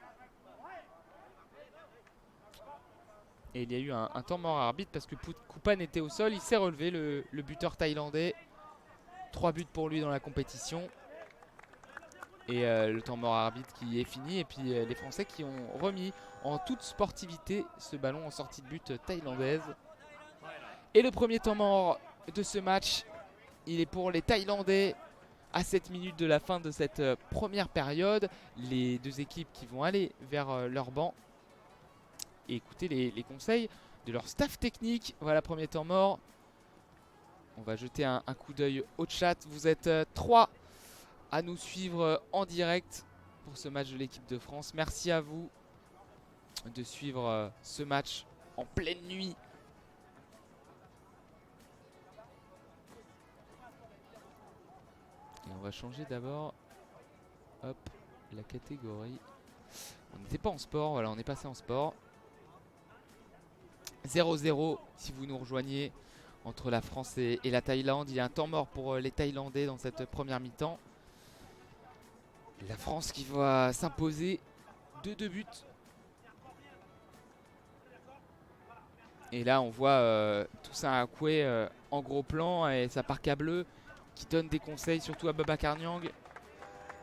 Speaker 1: Et il y a eu un temps mort arbitre parce que Koupan était au sol. Il s'est relevé, le buteur thaïlandais. 3 buts pour lui dans la compétition. Et le temps mort arbitre qui est fini. Et puis les Français qui ont remis en toute sportivité ce ballon en sortie de but thaïlandaise. Et le premier temps mort de ce match, il est pour les Thaïlandais à 7 minutes de la fin de cette première période. Les deux équipes qui vont aller vers leur banc et écouter les conseils de leur staff technique. Voilà, premier temps mort. On va jeter un coup d'œil au chat. Vous êtes 3 à nous suivre en direct pour ce match de l'équipe de France. Merci à vous de suivre ce match en pleine nuit. Et on va changer d'abord, hop, la catégorie. On n'était pas en sport, voilà, on est passé en sport. 0-0 si vous nous rejoignez entre la France et la Thaïlande. Il y a un temps mort pour les Thaïlandais dans cette première mi-temps. La France qui va s'imposer de 2 buts. Et là on voit Toussaint Akoué en gros plan et sa parka bleue qui donne des conseils surtout à Babacar Niang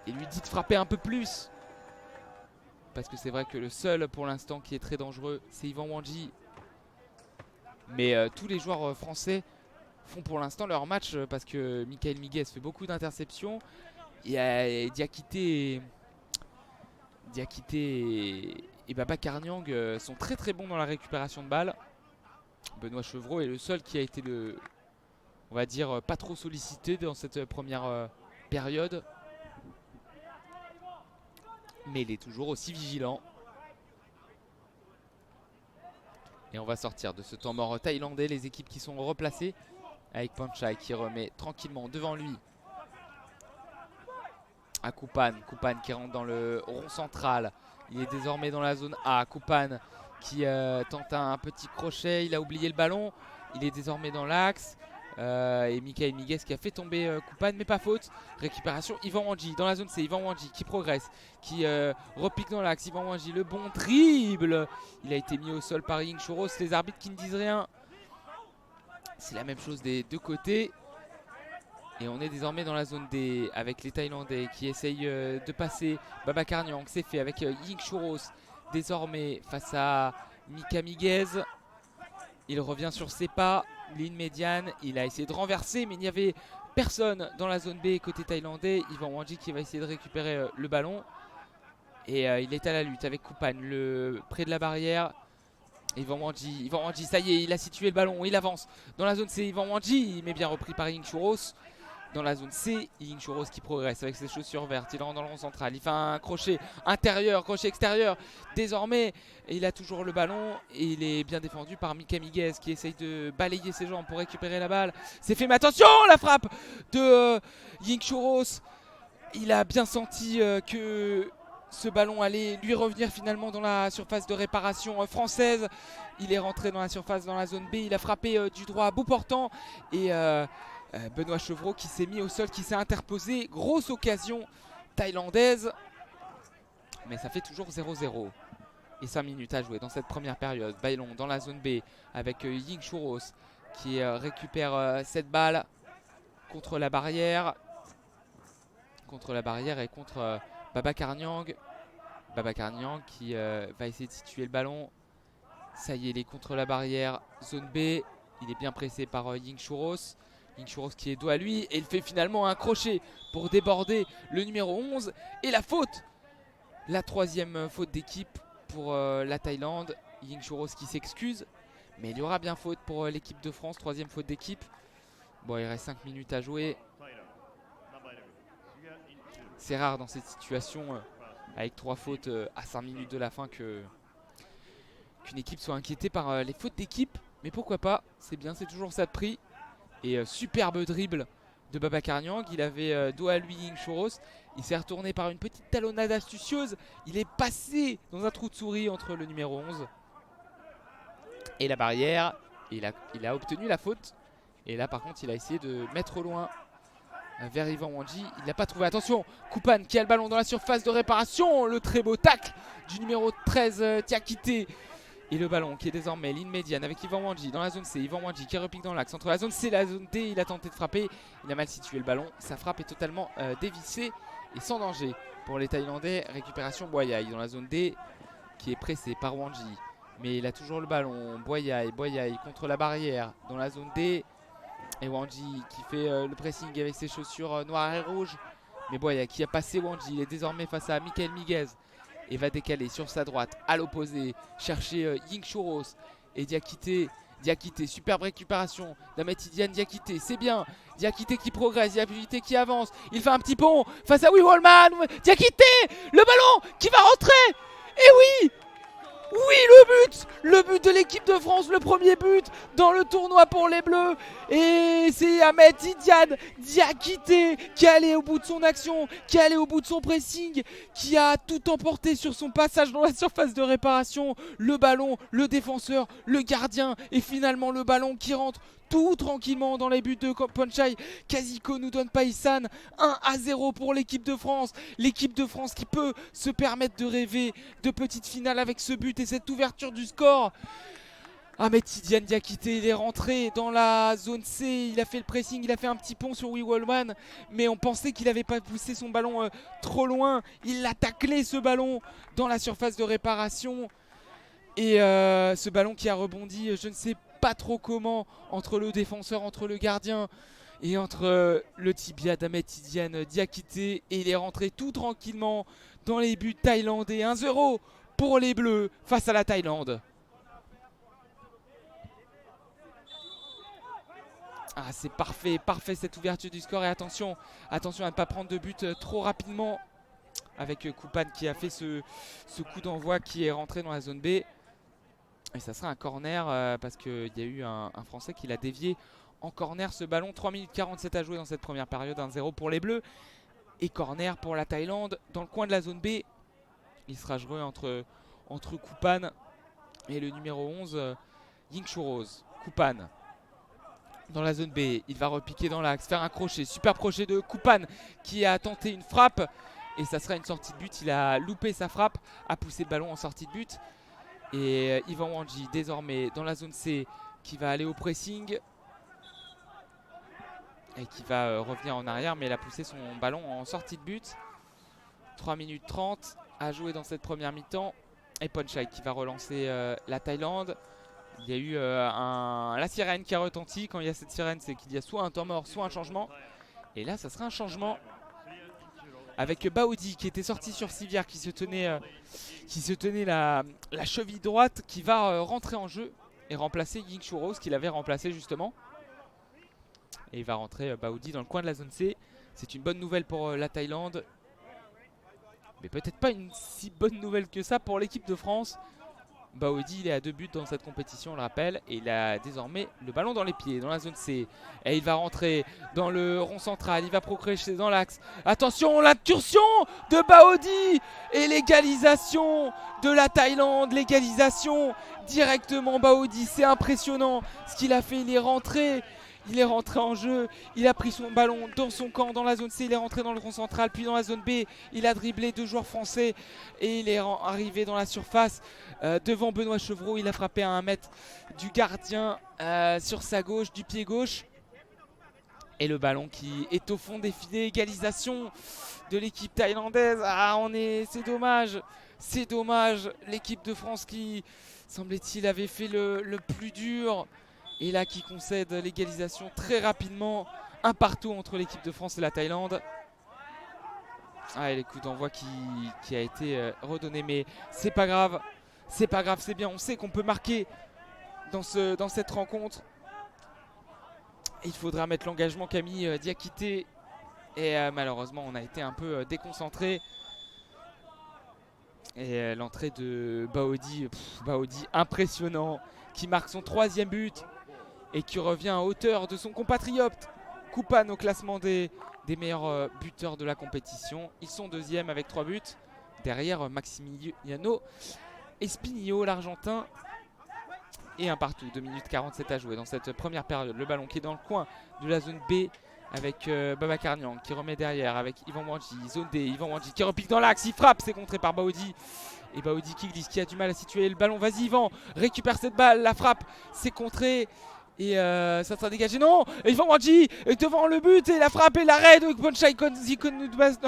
Speaker 1: et lui dit de frapper un peu plus. Parce que c'est vrai que le seul pour l'instant qui est très dangereux c'est Yvan Wandji. Mais tous les joueurs français font pour l'instant leur match parce que Michael Miguez fait beaucoup d'interceptions. Et Diakité et Babacar Niang sont très très bons dans la récupération de balles. Benoît Chevreau est le seul qui a été on va dire, pas trop sollicité dans cette première période. Mais il est toujours aussi vigilant. Et on va sortir de ce temps mort thaïlandais, les équipes qui sont replacées. Avec Panchai qui remet tranquillement devant lui à Koupan. Koupan qui rentre dans le rond central. Il est désormais dans la zone A. Koupan qui tente un petit crochet. Il a oublié le ballon. Il est désormais dans l'axe. Et Michael Miguez qui a fait tomber Koupan, mais pas faute. Récupération, Yvan Wandji dans la zone C. Yvan Wandji qui progresse, qui repique dans l'axe. Yvan Wandji, le bon dribble. Il a été mis au sol par Ying Chouros. Les arbitres qui ne disent rien. C'est la même chose des deux côtés. Et on est désormais dans la zone D avec les Thaïlandais qui essayent de passer. Babacar Niang, c'est fait avec Ying Chouros. Désormais face à Mika Miguez. Il revient sur ses pas. Ligne médiane, il a essayé de renverser mais il n'y avait personne dans la zone B côté thaïlandais. Yvan Wandji qui va essayer de récupérer le ballon. Et il est à la lutte avec Koupan près de la barrière. Yvan Wandji, ça y est, il a situé le ballon, il avance dans la zone C. Yvan Wandji, mais bien repris par Ying Chouros. Dans la zone C, Ying Chouros qui progresse avec ses chaussures vertes. Il rentre dans le rond central. Il fait un crochet intérieur, crochet extérieur. Désormais, il a toujours le ballon. Et il est bien défendu par Mika Miguez qui essaye de balayer ses jambes pour récupérer la balle. C'est fait, mais attention, la frappe de Ying Chouros. Il a bien senti que ce ballon allait lui revenir finalement dans la surface de réparation française. Il est rentré dans la surface dans la zone B. Il a frappé du droit à bout portant. Et Benoît Chevreau qui s'est mis au sol, qui s'est interposé. Grosse occasion thaïlandaise. Mais ça fait toujours 0-0. Et 5 minutes à jouer dans cette première période. Ballon dans la zone B avec Ying Chouros qui récupère cette balle contre la barrière. Contre la barrière et contre Babacar Niang. Babacar Niang qui va essayer de situer le ballon. Ça y est, il est contre la barrière. Zone B. Il est bien pressé par Ying Chouros. Ying Chouros qui est dos à lui. Et il fait finalement un crochet pour déborder le numéro 11. Et la faute. La troisième faute d'équipe pour la Thaïlande. Ying Chouros qui s'excuse. Mais il y aura bien faute pour l'équipe de France. Troisième faute d'équipe. Bon, il reste 5 minutes à jouer. C'est rare dans cette situation, avec 3 fautes à 5 minutes de la fin, qu'une équipe soit inquiétée par les fautes d'équipe. Mais pourquoi pas, c'est bien, c'est toujours ça de prix. Et superbe dribble de Babacar Niang. Il avait dos à lui Ying Chouros. Il s'est retourné par une petite talonnade astucieuse. Il est passé dans un trou de souris entre le numéro 11 et la barrière. Il a obtenu la faute. Et là par contre il a essayé de mettre loin vers Yvan Wandji. Il n'a pas trouvé. Attention, Koupan qui a le ballon dans la surface de réparation. Le très beau tacle du numéro 13 Diakité. Et le ballon qui est désormais ligne médiane avec Yvan Wandji dans la zone C. Yvan Wandji qui repique dans l'axe entre la zone C et la zone D. Il a tenté de frapper. Il a mal situé le ballon. Sa frappe est totalement dévissée et sans danger pour les Thaïlandais. Récupération Boyaï dans la zone D qui est pressé par Wandji. Mais il a toujours le ballon. Boyaï contre la barrière dans la zone D. Et Wandji qui fait le pressing avec ses chaussures noires et rouges. Mais Boyaï qui a passé Wandji. Il est désormais face à Michael Miguez. Et va décaler sur sa droite à l'opposé. Chercher Ying Chouros et Diakité. Diakité, superbe récupération d'Ametidiane Diakité, c'est bien. Diakité qui progresse, Diakité qui avance. Il fait un petit pont face à Wallman. Diakité, le ballon qui va rentrer. Et oui, oui, le but de l'équipe de France, le premier but dans le tournoi pour les Bleus. Et c'est Ametidiane Diakité qui est allé au bout de son action, qui est allé au bout de son pressing, qui a tout emporté sur son passage dans la surface de réparation. Le ballon, le défenseur, le gardien et finalement le ballon qui rentre tout tranquillement dans les buts de Ponchai. Kaziko nous donne Paysanne. 1-0 pour l'équipe de France. L'équipe de France qui peut se permettre de rêver de petite finale avec ce but et cette ouverture du score. Ametidiane Diakité, il est rentré dans la zone C, il a fait le pressing, il a fait un petit pont sur Wallman, mais on pensait qu'il n'avait pas poussé son ballon trop loin. Il l'a taclé ce ballon dans la surface de réparation. Et ce ballon qui a rebondi, je ne sais pas trop comment, entre le défenseur, entre le gardien et entre le tibia d'Ametidiane Diakité. Et il est rentré tout tranquillement dans les buts thaïlandais. 1-0 pour les Bleus face à la Thaïlande. Ah, c'est parfait, parfait cette ouverture du score. Et attention, attention à ne pas prendre de but trop rapidement. Avec Koupan qui a fait ce coup d'envoi qui est rentré dans la zone B. Et ça sera un corner parce qu'il y a eu un Français qui l'a dévié en corner ce ballon. 3 minutes 47 à jouer dans cette première période. 1-0 pour les Bleus. Et corner pour la Thaïlande dans le coin de la zone B. Il sera joué entre Koupan et le numéro 11 Yingchu Rose. Koupan dans la zone B. Il va repiquer dans l'axe, faire un crochet. Super crochet de Koupan qui a tenté une frappe. Et ça sera une sortie de but. Il a loupé sa frappe, a poussé le ballon en sortie de but. Et Yvan Wandji désormais dans la zone C qui va aller au pressing et qui va revenir en arrière, mais il a poussé son ballon en sortie de but. 3 minutes 30 à jouer dans cette première mi-temps. Et Ponchai qui va relancer la Thaïlande. Il y a eu la sirène qui a retenti. Quand il y a cette sirène, c'est qu'il y a soit un temps mort, soit un changement. Et là, ça sera un changement avec Baoudi qui était sorti sur Sivière, qui se tenait la cheville droite, qui va rentrer en jeu et remplacer Yingchu Rose qui l'avait remplacé justement. Et il va rentrer Baoudi dans le coin de la zone C. C'est une bonne nouvelle pour la Thaïlande, mais peut-être pas une si bonne nouvelle que ça pour l'équipe de France. Baoudi, il est à 2 buts dans cette compétition, on le rappelle, et il a désormais le ballon dans les pieds, dans la zone C. Et il va rentrer dans le rond central, il va progresser dans l'axe. Attention, l'incursion de Baoudi et l'égalisation de la Thaïlande, l'égalisation directement Baoudi. C'est impressionnant ce qu'il a fait, il est rentré en jeu, il a pris son ballon dans son camp, dans la zone C, il est rentré dans le rond central, puis dans la zone B, il a dribblé 2 joueurs français et il est arrivé dans la surface devant Benoît Chevreau. Il a frappé à 1 mètre du gardien sur sa gauche, du pied gauche. Et le ballon qui est au fond des filets, égalisation de l'équipe thaïlandaise. Ah, c'est dommage, l'équipe de France qui, semblait-il, avait fait le plus dur. Et là qui concède l'égalisation très rapidement. Un partout entre l'équipe de France et la Thaïlande. Ah, et les coups d'envoi qui a été redonné. Mais c'est pas grave. C'est pas grave, c'est bien. On sait qu'on peut marquer dans cette rencontre. Il faudra mettre l'engagement qu'a mis Diakité. Et malheureusement, on a été un peu déconcentré. Et l'entrée de Baoudi, Baoudi impressionnant, qui marque son 3e but. Et qui revient à hauteur de son compatriote Koupan au classement des meilleurs buteurs de la compétition. Ils sont 2e avec 3 buts. Derrière Maximiliano Espinillo, l'Argentin. Et un partout, 2 minutes 47 à jouer dans cette première période. Le ballon qui est dans le coin de la zone B avec Babacar Niang qui remet derrière avec Yvan Wandji. Zone D, Yvan Wandji qui repique dans l'axe, il frappe, c'est contré par Baoudi. Et Baoudi qui glisse, qui a du mal à situer le ballon. Vas-y Yvan, récupère cette balle, la frappe, c'est contré. Et ça sera dégagé, non. Et Yvan Wandji est devant le but et la frappe et l'arrêt de Ponchai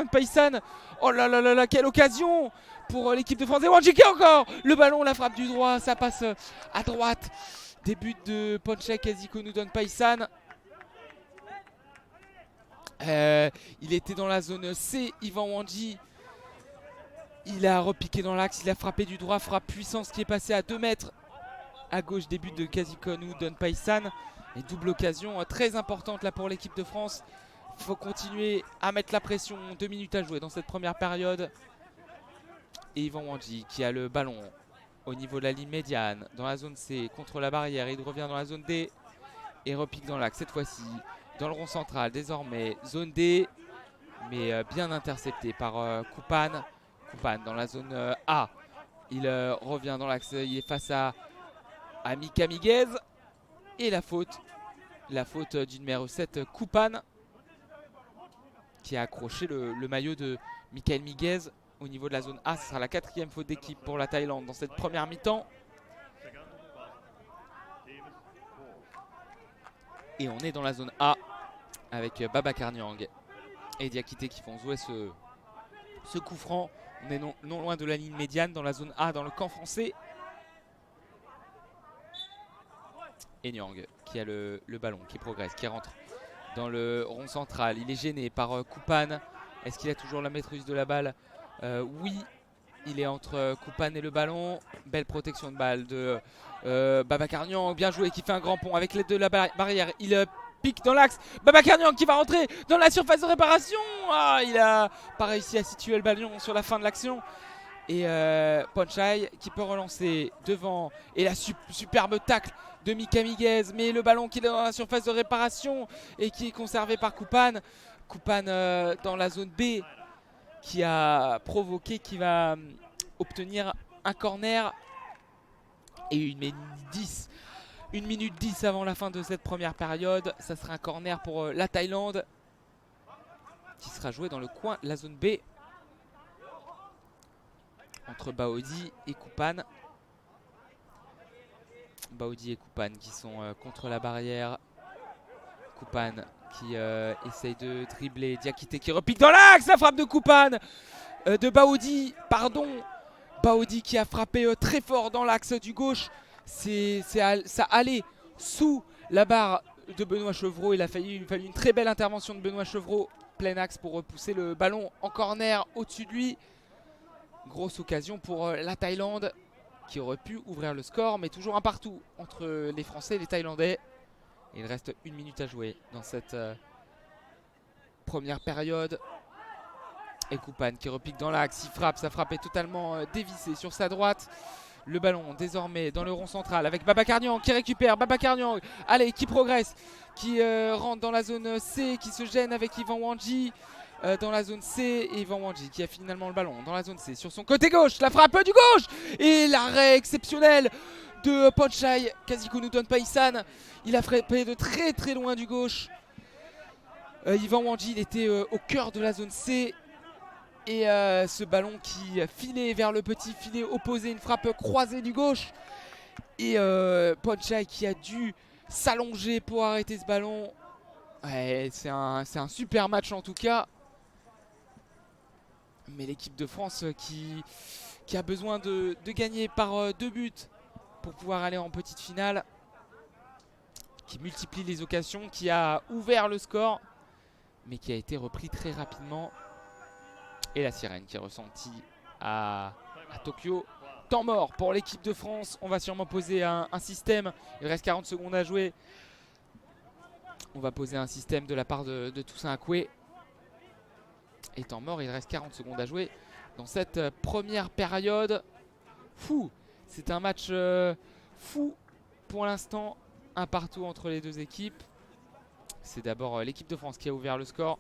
Speaker 1: Paysanne. Oh là là là là, quelle occasion pour l'équipe de France. Et Wandji qui a encore le ballon, la frappe du droit, ça passe à droite. Début de Ponchai Paysanne. Il était dans la zone C, Yvan Wandji. Il a repiqué dans l'axe, il a frappé du droit, frappe puissance qui est passée à 2 mètres À gauche, début de Kazikonu Donpaisan. Et double occasion très importante là pour l'équipe de France. Il faut continuer à mettre la pression. 2 minutes à jouer dans cette première période. Et Yvan Wandji qui a le ballon au niveau de la ligne médiane. Dans la zone C, contre la barrière. Il revient dans la zone D. Et repique dans l'axe cette fois-ci. Dans le rond central, désormais zone D. Mais bien intercepté par Koupan. Koupan dans la zone A. Il revient dans l'axe. Il est face à Mika Miguez. Et la faute du numéro 7, Koupan, qui a accroché le maillot de Michael Miguez au niveau de la zone A. Ce sera la 4e faute d'équipe pour la Thaïlande dans cette première mi-temps. Et on est dans la zone A avec Babacar Niang et Diakité qui font jouer ce coup franc. On est non loin de la ligne médiane dans la zone A dans le camp français. Et Niang qui a le ballon, qui progresse, qui rentre dans le rond central. Il est gêné par Koupan. Est-ce qu'il a toujours la maîtrise de la balle? Oui, il est entre Koupan et le ballon. Belle protection de balle de Babacar Niang, bien joué, qui fait un grand pont avec l'aide de la barrière. Il pique dans l'axe. Babacar Niang qui va rentrer dans la surface de réparation. Ah, il a pas réussi à situer le ballon sur la fin de l'action. Et Ponchai qui peut relancer devant. Et la superbe tacle de Mika Miguez. Mais le ballon qui est dans la surface de réparation et qui est conservé par Koupan. Koupan dans la zone B qui a provoqué, qui va obtenir un corner. Et 1 minute 10 avant la fin de cette première période. Ça sera un corner pour la Thaïlande qui sera joué dans le coin de la zone B. Entre Baody et Koupan. Baody et Koupan qui sont contre la barrière. Koupan qui essaye de dribbler. Diakité qui repique dans l'axe. La frappe de Koupan. De Baody, pardon. Baody qui a frappé très fort dans l'axe du gauche. Ça allait sous la barre de Benoît Chevreau. Il a fallu une très belle intervention de Benoît Chevreau. Plein axe pour repousser le ballon en corner au-dessus de lui. Grosse occasion pour la Thaïlande qui aurait pu ouvrir le score, mais toujours un partout entre les Français et les Thaïlandais. Il reste 1 minute à jouer dans cette première période. Et Koupan qui repique dans l'axe, il frappe, sa frappe est totalement dévissée sur sa droite. Le ballon désormais dans le rond central avec Babacar Niang qui récupère. Babacar Niang, allez, qui progresse, qui rentre dans la zone C, qui se gêne avec Yvan Wandji. Dans la zone C, et Yvan Wandji qui a finalement le ballon dans la zone C sur son côté gauche, la frappe du gauche et l'arrêt exceptionnel de Ponchai Kazikonu Donpaisan. Il a frappé de très très loin du gauche. Yvan Wandji, il était au cœur de la zone C et ce ballon qui filait vers le petit filet opposé, une frappe croisée du gauche et Ponchai qui a dû s'allonger pour arrêter ce ballon. Ouais, c'est un super match en tout cas. Mais l'équipe de France qui a besoin de gagner par 2 buts pour pouvoir aller en petite finale. Qui multiplie les occasions, qui a ouvert le score, mais qui a été repris très rapidement. Et la sirène qui est ressentie à Tokyo. Temps mort pour l'équipe de France. On va sûrement poser un système. Il reste 40 secondes à jouer. On va poser un système de la part de Toussaint Akoué. Et temps mort, il reste 40 secondes à jouer dans cette première période. Fou, c'est un match fou pour l'instant. Un partout entre les deux équipes. C'est d'abord l'équipe de France qui a ouvert le score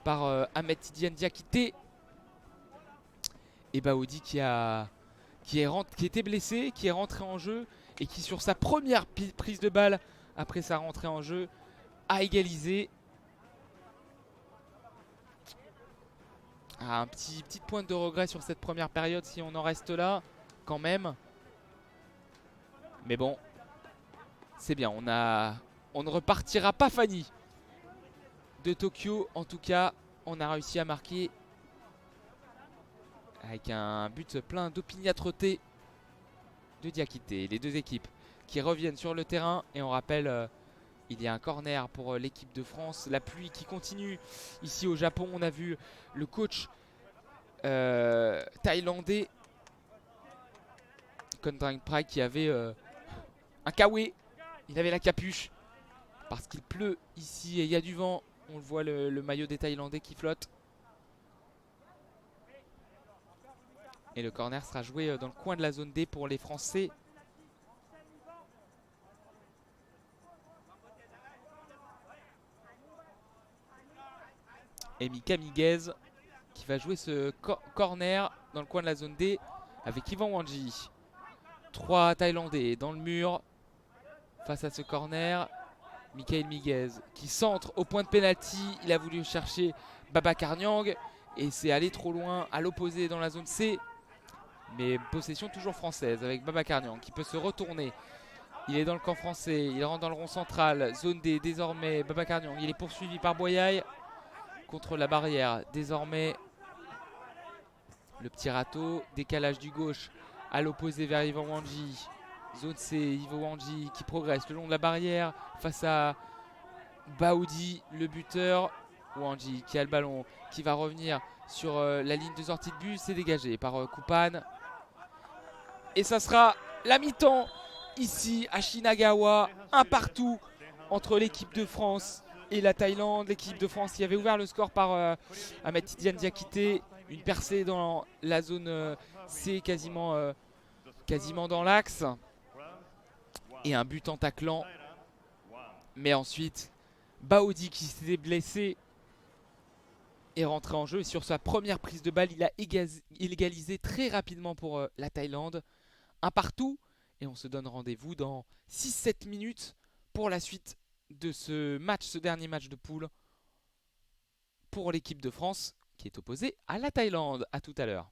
Speaker 1: par Ahmed Tidiane Diakité. Et Baody qui était blessé, qui est rentré en jeu et qui sur sa première prise de balle après sa rentrée en jeu a égalisé. Ah, petite pointe de regret sur cette première période si on en reste là quand même. Mais bon, c'est bien, on ne repartira pas Fanny de Tokyo. En tout cas, on a réussi à marquer avec un but plein d'opiniâtreté de Diakité. Les deux équipes qui reviennent sur le terrain et on rappelle... il y a un corner pour l'équipe de France. La pluie qui continue ici au Japon. On a vu le coach thaïlandais Kondrang Prak qui avait Un Kawe. Il avait la capuche. Parce qu'il pleut ici et il y a du vent. On le voit, le maillot des Thaïlandais qui flotte. Et le corner sera joué dans le coin de la zone D pour les Français. Et Mika Miguez qui va jouer ce corner dans le coin de la zone D avec Yvan Wanji. 3 Thaïlandais dans le mur face à ce corner. Mikael Miguez qui centre au point de pénalty. Il a voulu chercher Babacar Niang et c'est allé trop loin à l'opposé dans la zone C. Mais possession toujours française avec Babacar Niang qui peut se retourner. Il est dans le camp français, il rentre dans le rond central. Zone D désormais, Babacar Niang. Il est poursuivi par Boyaï contre la barrière. Désormais, le petit râteau. Décalage du gauche à l'opposé vers Yvan Wanji. Zone C, Yvan Wanji qui progresse le long de la barrière face à Baoudi, le buteur. Wanji qui a le ballon, qui va revenir sur la ligne de sortie de but. C'est dégagé par Koupane. Et ça sera la mi-temps ici à Shinagawa. Un partout entre l'équipe de France et la Thaïlande. L'équipe de France qui avait ouvert le score par Ahmed Tidiane Diakité. Une percée dans la zone C, quasiment dans l'axe. Et un but en taclant. Mais ensuite, Baoudi qui s'était blessé est rentré en jeu. Et sur sa première prise de balle, il a égalisé très rapidement pour la Thaïlande. Un partout. Et on se donne rendez-vous dans 6-7 minutes pour la suite de ce match, ce dernier match de poule pour l'équipe de France qui est opposée à la Thaïlande. A tout à l'heure.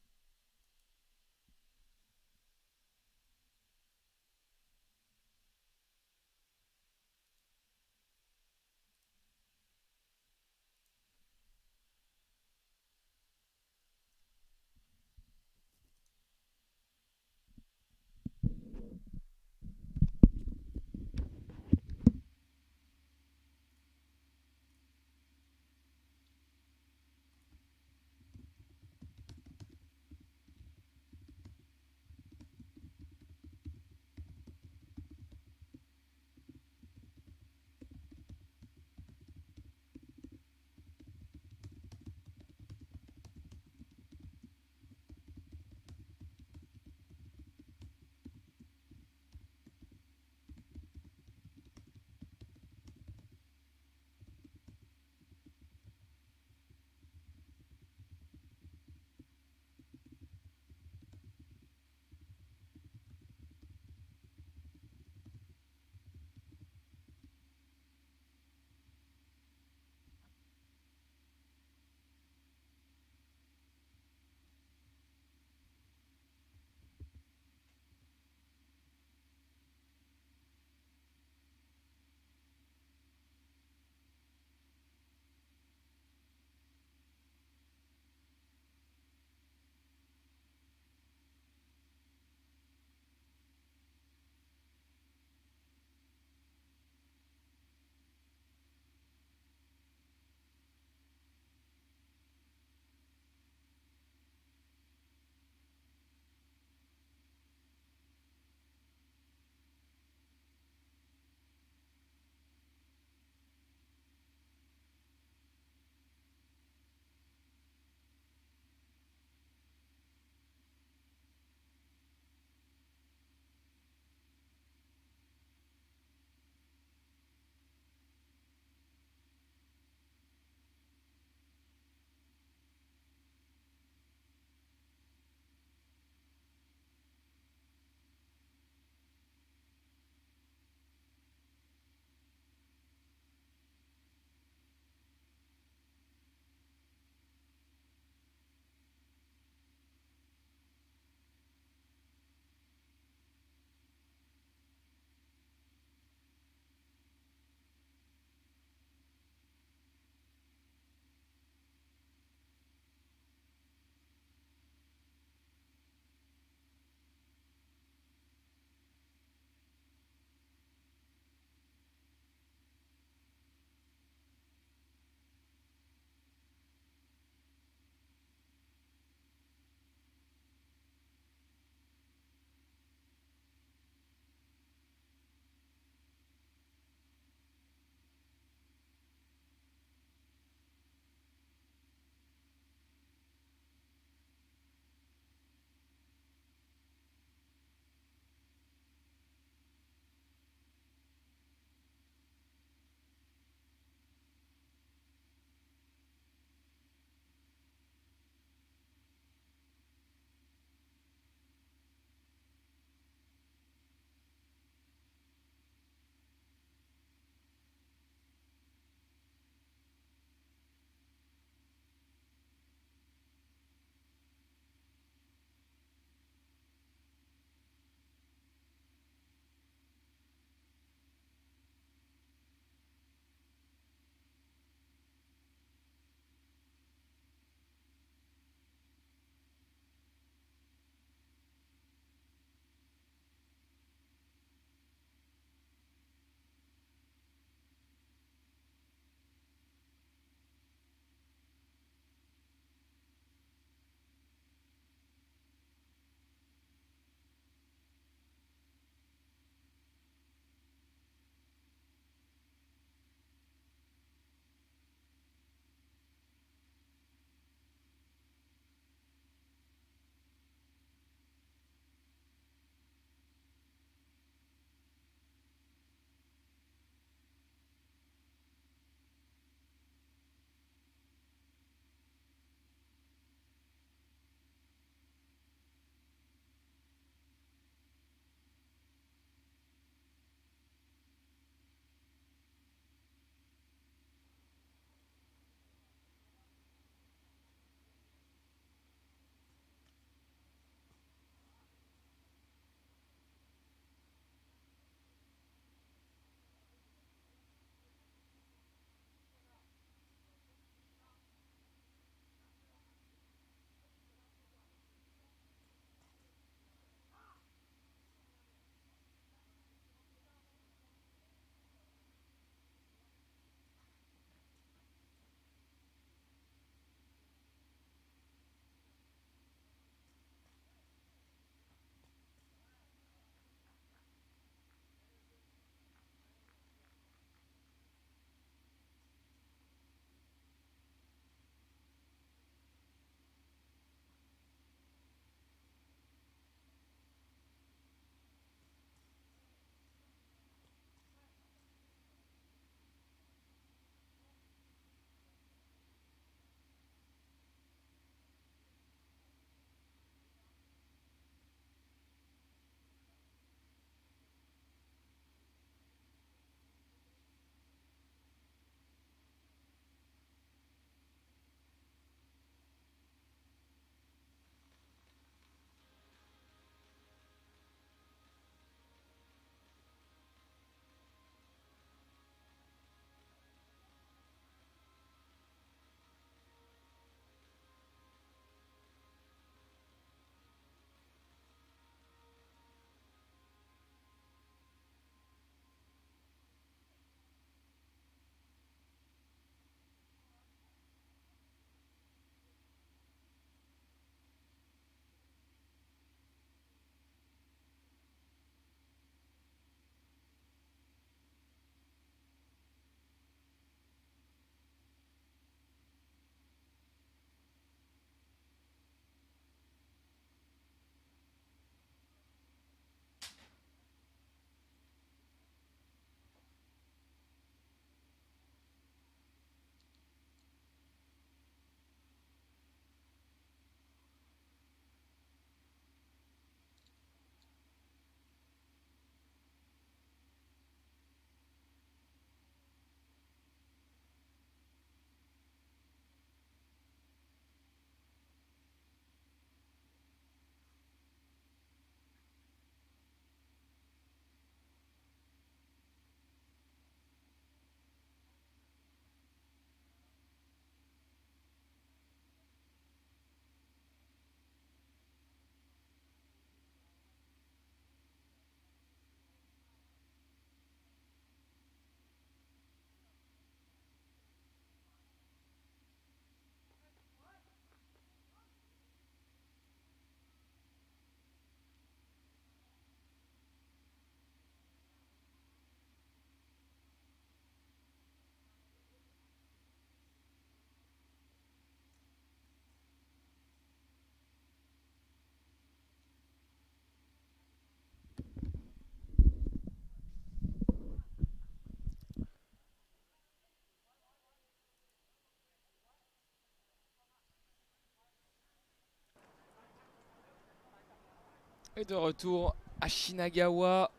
Speaker 1: Et de retour à Shinagawa.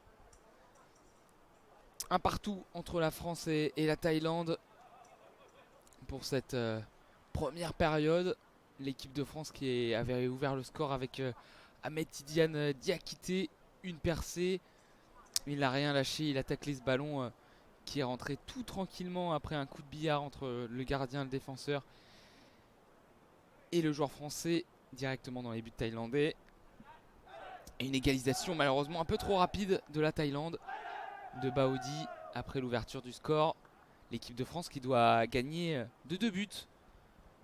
Speaker 1: Un partout entre la France et la Thaïlande pour cette première période. L'équipe de France qui avait ouvert le score avec Ahmed Tidiane Diakité. Une percée. Il n'a rien lâché. Il attaque ce ballon qui est rentré tout tranquillement après un coup de billard entre le gardien et le défenseur. Et le joueur français directement dans les buts thaïlandais. Et une égalisation malheureusement un peu trop rapide de la Thaïlande, de Baody après l'ouverture du score. L'équipe de France qui doit gagner de 2 buts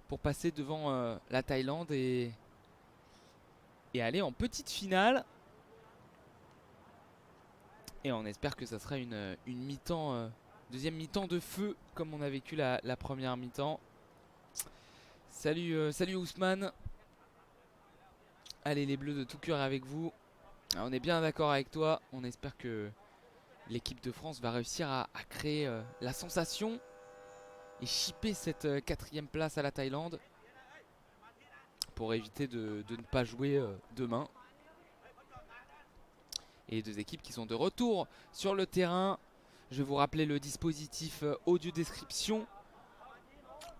Speaker 1: pour passer devant la Thaïlande et aller en petite finale. Et on espère que ça sera une mi-temps, deuxième mi-temps de feu comme on a vécu la première mi-temps. Salut Ousmane. Allez les Bleus de tout cœur avec vous. Alors, on est bien d'accord avec toi. On espère que l'équipe de France va réussir à créer la sensation et chipper cette 4e place à la Thaïlande pour éviter de ne pas jouer demain. Et les deux équipes qui sont de retour sur le terrain. Je vais vous rappeler le dispositif audio description.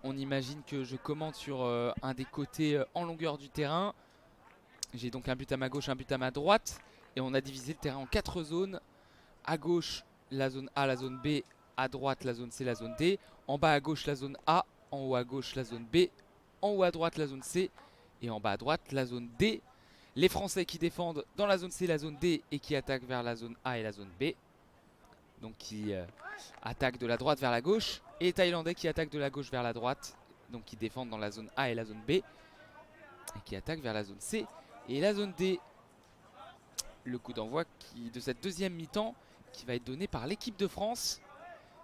Speaker 1: On imagine que je commente sur un des côtés en longueur du terrain. J'ai donc un but à ma gauche, un but à ma droite. Et on a divisé le terrain en 4 zones. À gauche, la zone A, la zone B. À droite, la zone C, la zone D. En bas à gauche, la zone A. En haut à gauche, la zone B. En haut à droite, la zone C. Et en bas à droite, la zone D. Les Français qui défendent dans la zone C, la zone D et qui attaquent vers la zone A et la zone B. Donc qui attaquent de la droite vers la gauche. Et les Thaïlandais qui attaquent de la gauche vers la droite. Donc qui défendent dans la zone A et la zone B. Et qui attaquent vers la zone C et la zone D. Le coup d'envoi de cette deuxième mi-temps qui va être donné par l'équipe de France.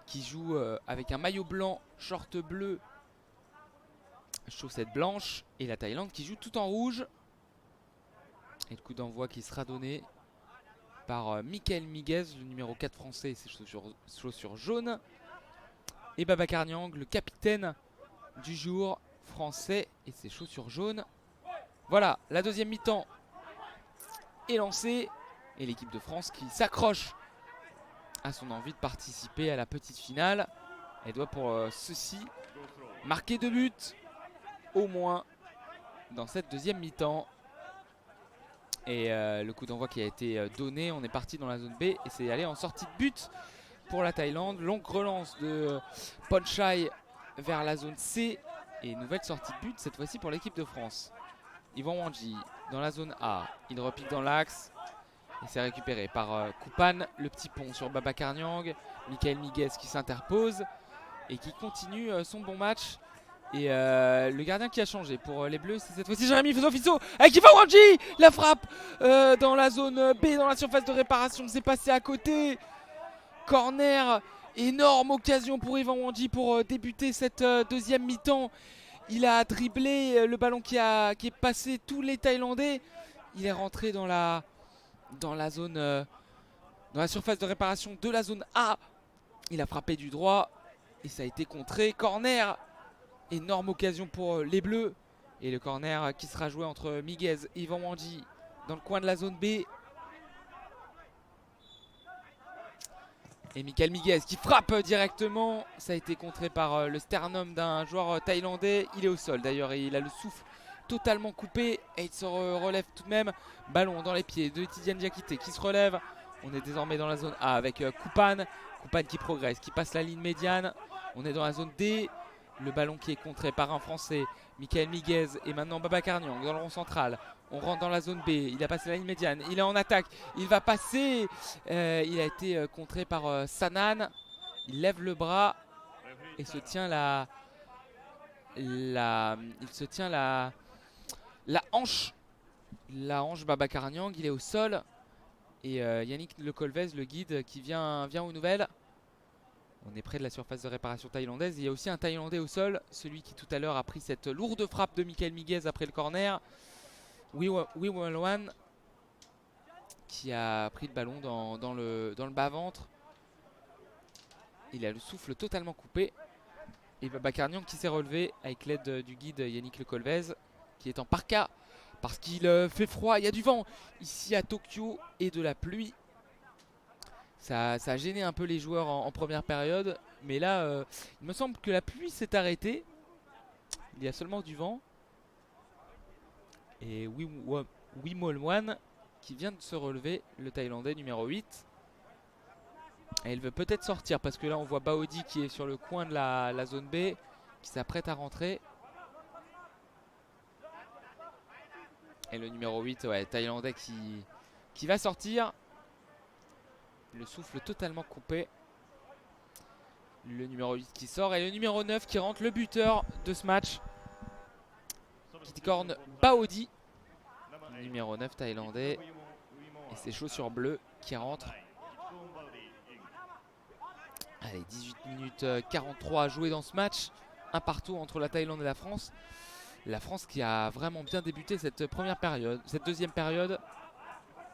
Speaker 1: Qui joue avec un maillot blanc, short bleu, chaussettes blanches. Et la Thaïlande qui joue tout en rouge. Et le coup d'envoi qui sera donné par Michael Miguez, le numéro 4 français et ses chaussures jaunes. Et Babacar Niang, le capitaine du jour français et ses chaussures jaunes. Voilà, la deuxième mi-temps est lancée. Et l'équipe de France qui s'accroche à son envie de participer à la petite finale. Elle doit pour ceci marquer 2 buts au moins dans cette deuxième mi-temps. Et le coup d'envoi qui a été donné, on est parti dans la zone B et c'est allé en sortie de but pour la Thaïlande. Longue relance de Ponchai vers la zone C et nouvelle sortie de but cette fois-ci pour l'équipe de France. Yvan Wangji dans la zone A, il repique dans l'axe et c'est récupéré par Koupan, le petit pont sur Babacar Niang. Michael Miguez qui s'interpose et qui continue son bon match. Et le gardien qui a changé pour les Bleus, c'est cette fois-ci Jérémy Fisso avec Yvan Wangji. La frappe dans la zone B, dans la surface de réparation, c'est passé à côté. Corner, énorme occasion pour Yvan Wangji pour débuter cette deuxième mi-temps. Il a dribblé le ballon qui est passé tous les Thaïlandais. Il est rentré dans la zone, dans la surface de réparation de la zone A. Il a frappé du droit et ça a été contré. Corner. Énorme occasion pour les Bleus. Et le corner qui sera joué entre Miguez et Yvan Wangji dans le coin de la zone B. Et Michael Miguez qui frappe directement. Ça a été contré par le sternum d'un joueur thaïlandais. Il est au sol d'ailleurs et il a le souffle totalement coupé. Et il se relève tout de même. Ballon dans les pieds de Tidiane Diakité qui se relève. On est désormais dans la zone A avec Koupan. Koupan qui progresse, qui passe la ligne médiane. On est dans la zone D. Le ballon qui est contré par un Français, Michael Miguez, et maintenant Babacar Niang dans le rond central. On rentre dans la zone B, il a passé la ligne médiane, il est en attaque, il va passer. Il a été contré par Sanan. Il lève le bras et se tient la hanche. La hanche Babacar Niang, il est au sol. Et Yannick Le Colvez, le guide, qui vient aux nouvelles. On est près de la surface de réparation thaïlandaise. Il y a aussi un Thaïlandais au sol. Celui qui tout à l'heure a pris cette lourde frappe de Michael Miguez après le corner. Wiwalwan qui a pris le ballon dans le bas-ventre. Il a le souffle totalement coupé. Et Babacar Niang qui s'est relevé avec l'aide du guide Yannick Le Colvez qui est en parka parce qu'il fait froid, il y a du vent ici à Tokyo et de la pluie. Ça a gêné un peu les joueurs en première période, mais là, il me semble que la pluie s'est arrêtée. Il y a seulement du vent. Et Wimolwan qui vient de se relever, le Thaïlandais numéro 8. Et il veut peut-être sortir parce que là on voit Baodi qui est sur le coin de la zone B, qui s'apprête à rentrer. Et le numéro 8, ouais, Thaïlandais qui va sortir. Le souffle totalement coupé. Le numéro 8 qui sort et le numéro 9 qui rentre, le buteur de ce match. Kittikorn Baodi. Numéro 9 thaïlandais. Et ses chaussures bleues qui rentrent. Allez, 18 minutes 43 à jouer dans ce match. Un partout entre la Thaïlande et la France. La France qui a vraiment bien débuté cette première période, cette deuxième période.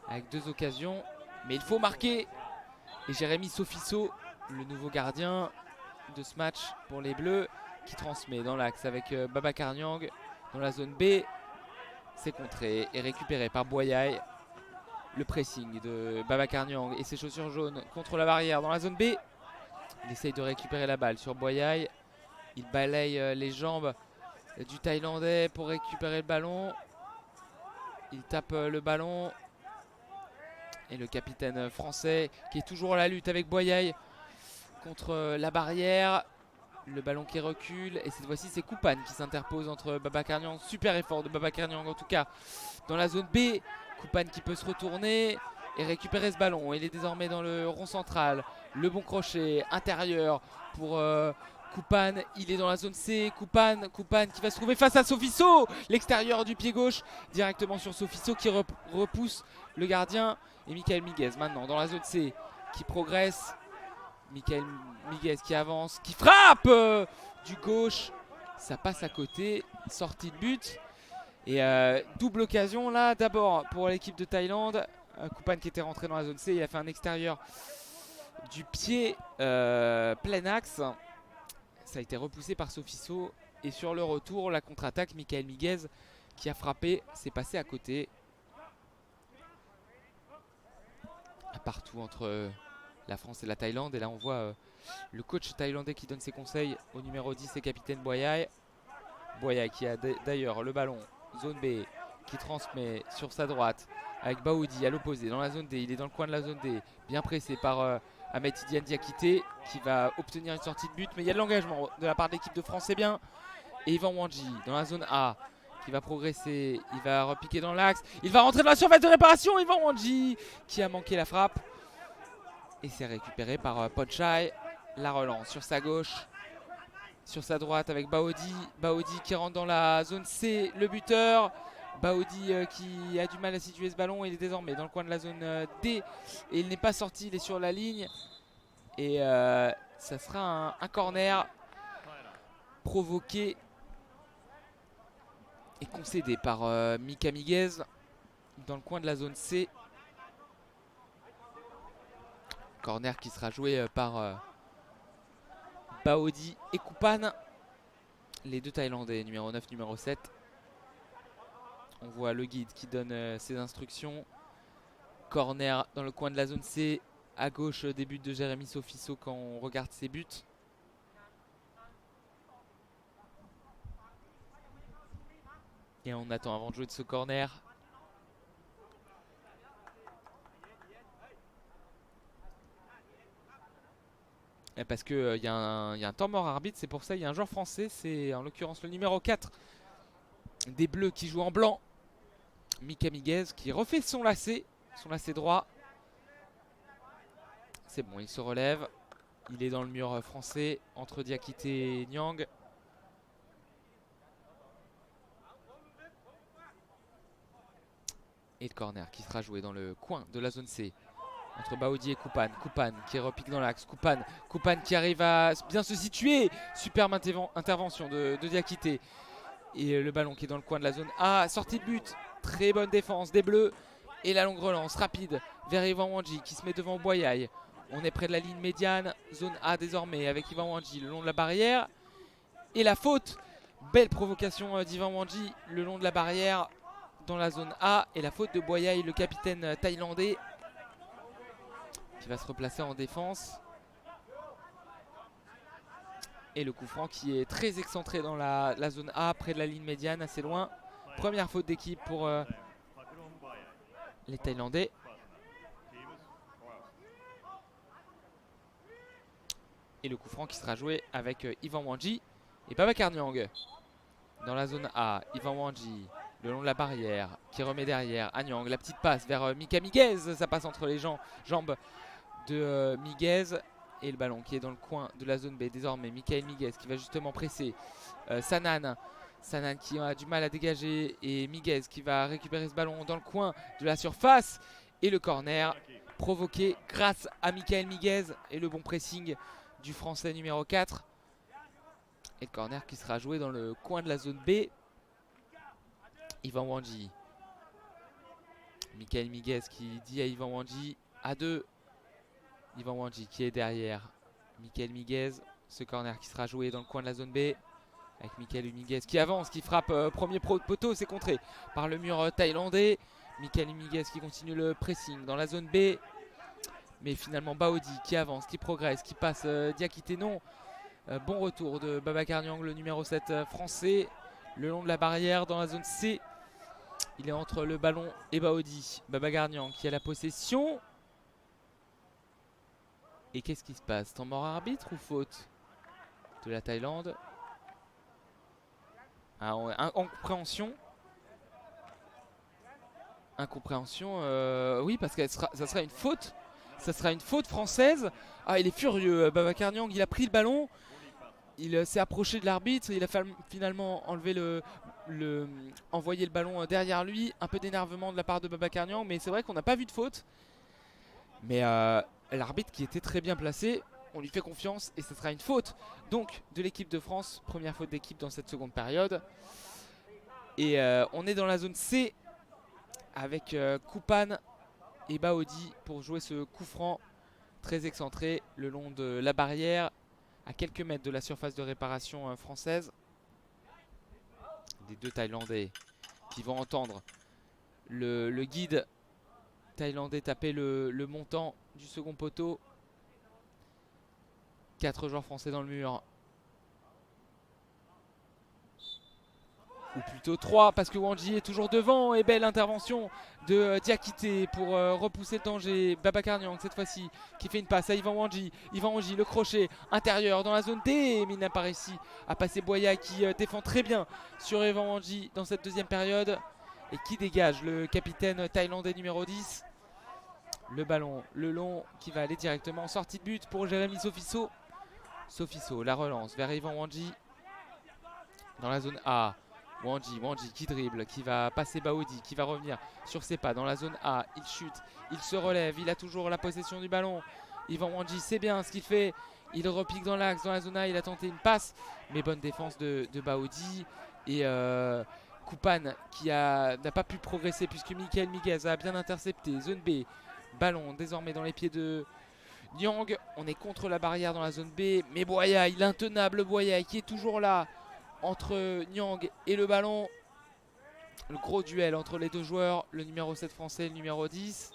Speaker 1: Avec 2 occasions. Mais il faut marquer. Et Jérémy Sofiso, le nouveau gardien de ce match pour les Bleus, qui transmet dans l'axe avec Babacar Niang dans la zone B. C'est contré et récupéré par Boyai. Le pressing de Babacar Niang et ses chaussures jaunes contre la barrière dans la zone B. Il essaye de récupérer la balle sur Boyai. Il balaye les jambes du Thaïlandais pour récupérer le ballon. Il tape le ballon. Et le capitaine français qui est toujours à la lutte avec Boyai contre la barrière. Le ballon qui recule. Et cette fois-ci, c'est Koupan qui s'interpose entre Babacar Niang. Super effort de Babacar Niang en tout cas dans la zone B. Koupan qui peut se retourner et récupérer ce ballon. Il est désormais dans le rond central. Le bon crochet intérieur pour Koupan. Il est dans la zone C. Koupan qui va se trouver face à Sofiso. L'extérieur du pied gauche directement sur Sofiso qui repousse le gardien. Et Michael Miguez maintenant dans la zone C qui progresse. Michael Miguez qui avance, qui frappe du gauche. Ça passe à côté, sortie de but. Et double occasion là, d'abord pour l'équipe de Thaïlande. Koupan qui était rentré dans la zone C, il a fait un extérieur du pied plein axe. Ça a été repoussé par Sofiso. Et sur le retour, la contre-attaque, Michael Miguez qui a frappé, c'est passé à côté. Partout entre la France et la Thaïlande. Et là on voit le coach thaïlandais qui donne ses conseils au numéro 10 et capitaine Boyai. Boyai qui a d'ailleurs le ballon, zone B, qui transmet sur sa droite avec Baodi à l'opposé dans la zone D. Il est dans le coin de la zone D, bien pressé par Ahmed Tidiane Diakité qui va obtenir une sortie de but. Mais il y a de l'engagement de la part de l'équipe de France, c'est bien. Et Yvan Wandji dans la zone A qui va progresser, il va repiquer dans l'axe, il va rentrer dans la surface de réparation. Yvan Wandji qui a manqué la frappe. Et c'est récupéré par Ponchai. La relance sur sa gauche, sur sa droite avec Baodi. Baodi qui rentre dans la zone C, le buteur. Baodi qui a du mal à situer ce ballon. Il est désormais dans le coin de la zone D. Et il n'est pas sorti, il est sur la ligne. Et ça sera un corner provoqué et concédé par Mika Miguez dans le coin de la zone C. Corner qui sera joué par Baodi et Koupan. Les deux Thaïlandais, numéro 9, numéro 7. On voit le guide qui donne ses instructions. Corner dans le coin de la zone C. À gauche, des buts de Jérémy Sofiso quand on regarde ses buts. Et on attend avant de jouer de ce corner. Parce qu'il y a un temps mort arbitre, c'est pour ça il y a un joueur français, c'est en l'occurrence le numéro 4 des Bleus qui joue en blanc. Mika Miguez qui refait son lacet droit. C'est bon, il se relève. Il est dans le mur français entre Diakité et Niang. Et le corner qui sera joué dans le coin de la zone C. Entre Baodi et Koupan. Koupan qui repique dans l'axe. Koupan qui arrive à bien se situer. Superbe intervention de Diakité. Et le ballon qui est dans le coin de la zone A. Sortie de but. Très bonne défense des Bleus. Et la longue relance rapide vers Yvan Wandji qui se met devant Boyai. On est près de la ligne médiane. Zone A désormais avec Yvan Wandji le long de la barrière. Et la faute. Belle provocation d'Yvan Wandji le long de la barrière dans la zone A. Et la faute de Boyai, le capitaine thaïlandais, qui va se replacer en défense. Et le coup franc qui est très excentré dans la zone A, près de la ligne médiane, assez loin. Première faute d'équipe pour les Thaïlandais. Et le coup franc qui sera joué avec Ivan Wanji et Babacar Niang. Dans la zone A, Ivan Wanji, le long de la barrière, qui remet derrière à Niang. La petite passe vers Mika Miguez, ça passe entre les jambes de Miguez. Et le ballon qui est dans le coin de la zone B. Désormais, Michael Miguez qui va justement presser Sanan. Sanan qui a du mal à dégager. Et Miguez qui va récupérer ce ballon dans le coin de la surface. Et le corner provoqué grâce à Michael Miguez. Et le bon pressing du Français numéro 4. Et le corner qui sera joué dans le coin de la zone B. Ivan Wanji. Michael Miguez qui dit à Ivan Wanji à 2. Ivan Wanji qui est derrière Michael Miguez. Ce corner qui sera joué dans le coin de la zone B. Avec Michael Miguez qui avance, qui frappe premier poteau. C'est contré par le mur thaïlandais. Michael Miguez qui continue le pressing dans la zone B. Mais finalement Baodi qui avance, qui progresse, qui passe Diakité. Non. Bon retour de Babacar Niang, le numéro 7 français. Le long de la barrière dans la zone C. Il est entre le ballon et Baodi. Babacar Niang qui a la possession. Et qu'est-ce qui se passe? Temps mort arbitre ou faute de la Thaïlande? Incompréhension. Incompréhension, oui, parce que ça sera une faute. Ça sera une faute française. Ah, il est furieux, Babacar Niang. Il a pris le ballon. Il s'est approché de l'arbitre. Il a finalement envoyé le ballon derrière lui. Un peu d'énervement de la part de Babacar Niang. Mais c'est vrai qu'on n'a pas vu de faute. Mais l'arbitre qui était très bien placé, on lui fait confiance et ce sera une faute donc de l'équipe de France. Première faute d'équipe dans cette seconde période. Et on est dans la zone C avec Koupan et Baodi pour jouer ce coup franc très excentré le long de la barrière à quelques mètres de la surface de réparation française. Des deux Thaïlandais qui vont entendre le guide thaïlandais taper le montant du second poteau. 4 joueurs français dans le mur. Ou plutôt 3 parce que Wanji est toujours devant. Et belle intervention de Diakité pour repousser le danger. Babacar Niang cette fois-ci qui fait une passe à Ivan Wanji. Ivan Wanji, le crochet intérieur dans la zone D. Mais il n'a pas réussi à passer Boya qui défend très bien sur Ivan Wanji dans cette deuxième période. Et qui dégage le capitaine thaïlandais numéro 10. Le ballon, le long qui va aller directement en sortie de but pour Jérémy Sofiso. Sofiso, la relance vers Ivan Wanji. Dans la zone A. Wanji qui dribble, qui va passer Baodi, qui va revenir sur ses pas dans la zone A. Il chute, il se relève, il a toujours la possession du ballon. Ivan Wanji sait bien ce qu'il fait. Il repique dans l'axe, dans la zone A, il a tenté une passe. Mais bonne défense de Baodi. Et Koupan qui n'a pas pu progresser puisque Michael Miguez a bien intercepté. Zone B, ballon désormais dans les pieds de Niang. On est contre la barrière dans la zone B. Mais Boyai, l'intenable Boyai qui est toujours là. Entre Niang et le ballon. Le gros duel entre les deux joueurs. Le numéro 7 français et le numéro 10.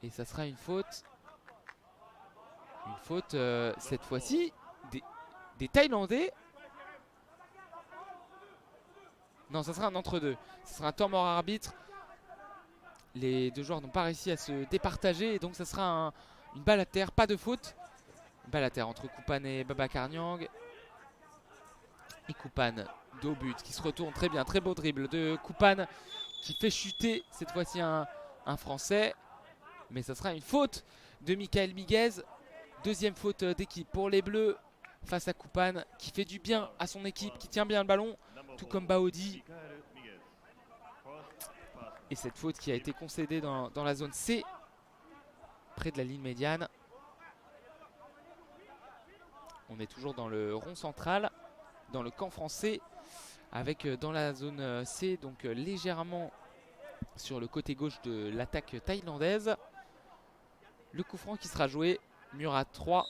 Speaker 1: Et ça sera une faute. Une faute cette fois-ci des Thaïlandais. Non, ça sera un entre-deux. Ça sera un temps mort arbitre. Les deux joueurs n'ont pas réussi à se départager. Et donc ça sera une balle à terre. Pas de faute. Une balle à terre entre Koupan et Babacar Niang. Et Koupan dos but qui se retourne très bien. Très beau dribble de Koupan qui fait chuter cette fois-ci un Français. Mais ça sera une faute de Michael Miguez. Deuxième faute d'équipe pour les Bleus face à Koupan qui fait du bien à son équipe, qui tient bien le ballon, tout comme Baodi. Et cette faute qui a été concédée dans la zone C, près de la ligne médiane. On est toujours dans le rond central, dans le camp français, avec dans la zone C, donc légèrement sur le côté gauche de l'attaque thaïlandaise. Le coup franc qui sera joué, Murat 3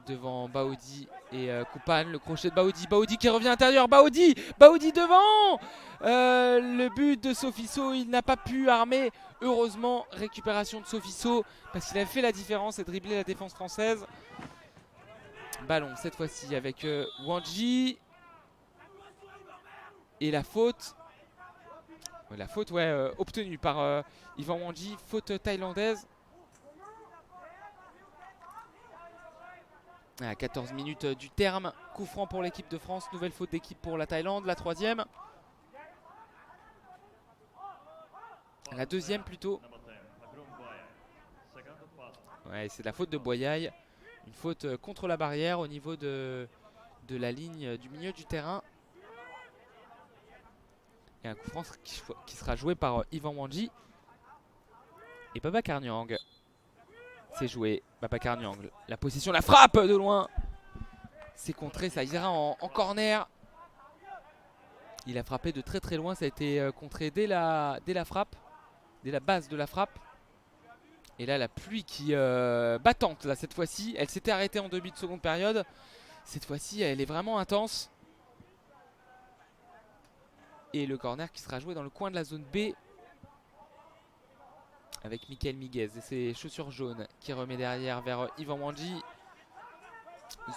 Speaker 1: devant Baody et Koupan. Le crochet de Baody. Baody qui revient à l'intérieur. Baody devant. Le but de Sofiso, il n'a pas pu armer. Heureusement, récupération de Sofiso parce qu'il a fait la différence et dribblé la défense française. Ballon cette fois-ci avec Wanji. Et la faute. Obtenue par Yvan Wanji. Faute thaïlandaise. À 14 minutes du terme, coup franc pour l'équipe de France, nouvelle faute d'équipe pour la Thaïlande, la troisième. La deuxième plutôt. Ouais, c'est de la faute de Boyaï. Une faute contre la barrière au niveau de la ligne du milieu du terrain. Et un coup franc qui sera joué par Yvan Wanji. Et Babacar Niang. C'est joué, Babacar Niang. La possession, la frappe de loin. C'est contré, ça ira en corner. Il a frappé de très très loin, ça a été contré dès la frappe. Dès la base de la frappe. Et là la pluie qui battante là cette fois-ci. Elle s'était arrêtée en début de seconde période. Cette fois-ci elle est vraiment intense. Et le corner qui sera joué dans le coin de la zone B. Avec Michael Miguez et ses chaussures jaunes qui remet derrière vers Yvan Wanji.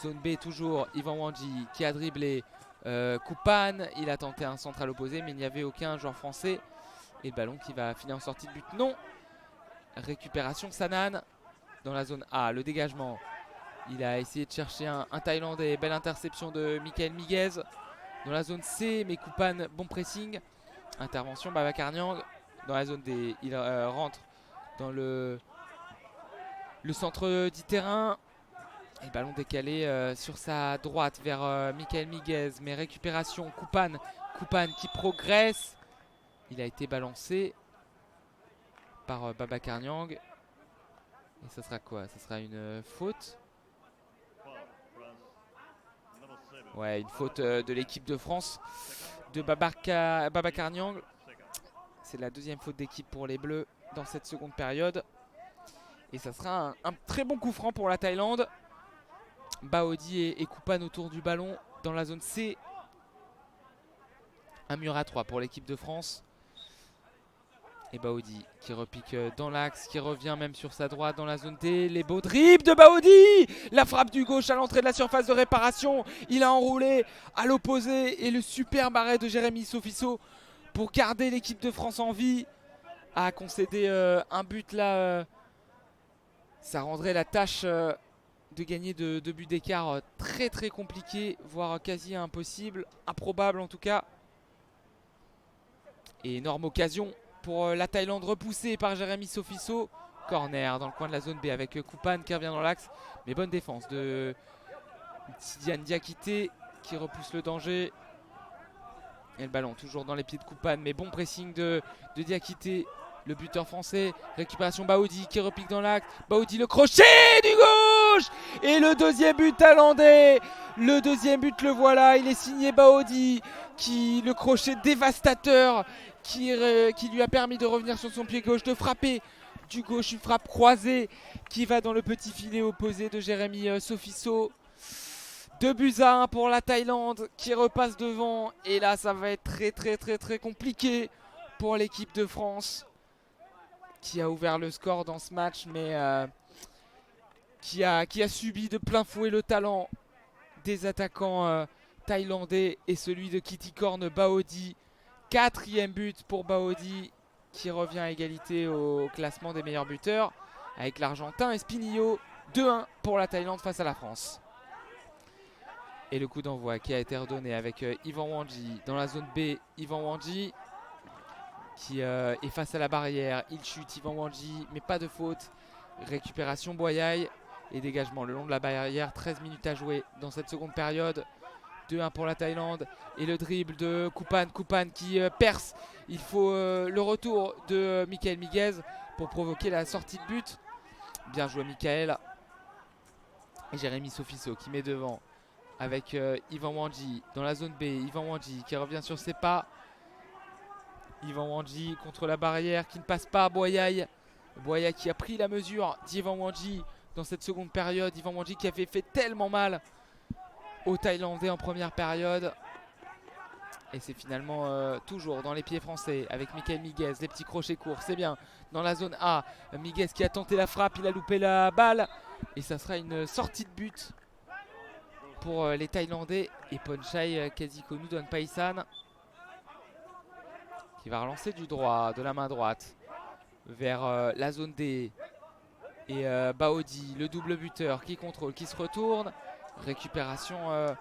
Speaker 1: Zone B toujours, Yvan Wanji qui a dribblé Koupan. Il a tenté un centre à l'opposé mais il n'y avait aucun joueur français. Et le ballon qui va finir en sortie de but, non. Récupération Sanan dans la zone A, le dégagement. Il a essayé de chercher un Thaïlandais, belle interception de Michael Miguez. Dans la zone C, mais Koupan, bon pressing. Intervention Babacar Niang dans la zone D. Il rentre dans le centre du terrain. Et le ballon décalé sur sa droite vers Michael Miguez. Mais récupération, Koupan qui progresse. Il a été balancé par Babacar Niang. Et ça sera quoi? Ça sera une faute. Ouais, une faute de l'équipe de France de Babacar Niang. C'est la deuxième faute d'équipe pour les Bleus dans cette seconde période. Et ça sera un très bon coup franc pour la Thaïlande. Baody et Koupan autour du ballon dans la zone C. Un mur à 3 pour l'équipe de France. Et Baody qui repique dans l'axe, qui revient même sur sa droite dans la zone D. Les beaux dribbles de Baody. La frappe du gauche à l'entrée de la surface de réparation. Il a enroulé à l'opposé. Et le superbe arrêt de Jérémy Sofiso pour garder l'équipe de France en vie. A concédé un but là. Ça rendrait la tâche de gagner de 2 buts d'écart très très compliqué, voire quasi impossible. Improbable en tout cas. Et énorme occasion pour la Thaïlande repoussée par Jérémy Sofiso. Corner dans le coin de la zone B avec Koupan qui revient dans l'axe. Mais bonne défense de Tidiane Diakité qui repousse le danger. Et le ballon toujours dans les pieds de Koupan. Mais bon pressing de Diakité, le buteur français. Récupération Baody qui repique dans l'axe. Baody le crochet du gauche. Et le deuxième but thaïlandais. Le deuxième but le voilà. Il est signé Baody. Le crochet dévastateur. Qui lui a permis de revenir sur son pied gauche, de frapper du gauche, une frappe croisée qui va dans le petit filet opposé de Jérémy Sofiso. 2 buts à 1 pour la Thaïlande qui repasse devant. Et là ça va être très très très très compliqué pour l'équipe de France qui a ouvert le score dans ce match, mais qui a subi de plein fouet le talent des attaquants thaïlandais et celui de Kittikorn Baody. 4e but pour Baody qui revient à égalité au classement des meilleurs buteurs avec l'Argentin Espinillo. 2-1 pour la Thaïlande face à la France. Et le coup d'envoi qui a été redonné avec Yvan Wanji dans la zone B. Yvan Wanji qui est face à la barrière. Il chute Yvan Wanji mais pas de faute. Récupération Boyaï et dégagement le long de la barrière. 13 minutes à jouer dans cette seconde période. 2-1 pour la Thaïlande et le dribble de Koupan qui perce. Il faut le retour de Michael Miguez pour provoquer la sortie de but. Bien joué Michael. Et Jérémy Sofiso qui met devant avec Yvan Wanji dans la zone B. Yvan Wanji qui revient sur ses pas. Yvan Wanji contre la barrière qui ne passe pas. Boyaï qui a pris la mesure d'Yvan Wanji dans cette seconde période. Yvan Wandji qui avait fait tellement mal aux Thaïlandais en première période. Et c'est finalement toujours dans les pieds français avec Michael Miguez. Les petits crochets courts, c'est bien. Dans la zone A, Miguez qui a tenté la frappe, il a loupé la balle. Et ça sera une sortie de but pour les Thaïlandais. Et Ponchai Kezikonu Donpaisan qui va relancer du droit, de la main droite, vers la zone D. Et Baodi, le double buteur qui contrôle, qui se retourne. Récupération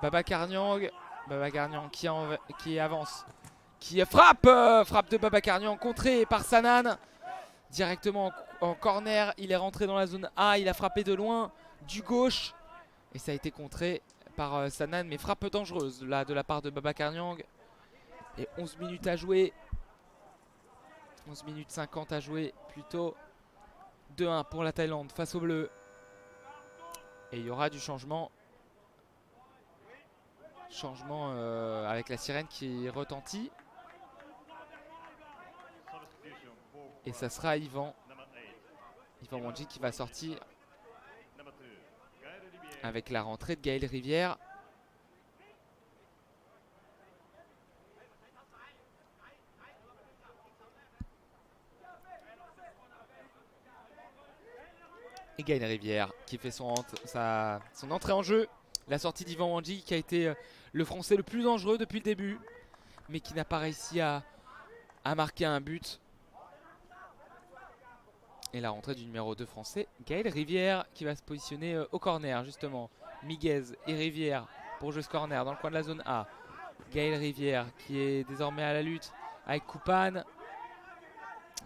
Speaker 1: Babacar Niang. Babacar Niang qui avance, qui frappe, frappe de Babacar Niang, contré par Sanan. Directement en corner, il est rentré dans la zone A, il a frappé de loin, du gauche. Et ça a été contré par Sanan, mais frappe dangereuse là de la part de Babacar Niang. Et 11 minutes à jouer. 11 minutes 50 à jouer plutôt. 2-1 pour la Thaïlande face aux Bleus. Et il y aura du changement. Changement avec la sirène qui retentit. Et ça sera Yvan Wandji qui va sortir avec la rentrée de Gaël Rivière. Et Gaël Rivière qui fait son entrée en jeu. La sortie d'Yvan Wandji qui a été le Français le plus dangereux depuis le début, mais qui n'a pas réussi à marquer un but. Et la rentrée du numéro 2 français, Gaël Rivière, qui va se positionner au corner justement. Miguez et Rivière pour jouer ce corner dans le coin de la zone A. Gaël Rivière qui est désormais à la lutte avec Koupane.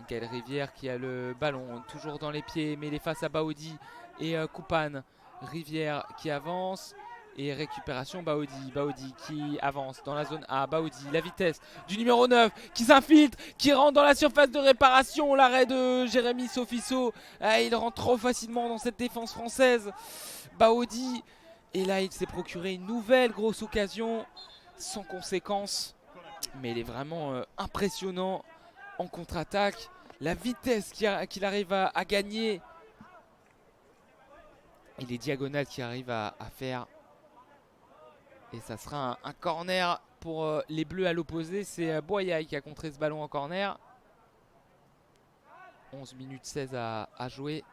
Speaker 1: Gaël Rivière qui a le ballon toujours dans les pieds, mais il est face à Baodi et Koupane. Rivière qui avance et récupération Baodi. Baodi qui avance dans la zone A. Baodi, la vitesse du numéro 9 qui s'infiltre, qui rentre dans la surface de réparation. L'arrêt de Jérémy Sofiso. Il rentre trop facilement dans cette défense française. Baodi. Et là, il s'est procuré une nouvelle grosse occasion sans conséquence. Mais il est vraiment impressionnant en contre-attaque. La vitesse qu'il arrive à gagner. Et les diagonales qu'il arrive à faire. Et ça sera un corner pour les Bleus à l'opposé. C'est Boyaï qui a contré ce ballon en corner. 11 minutes 16 à jouer.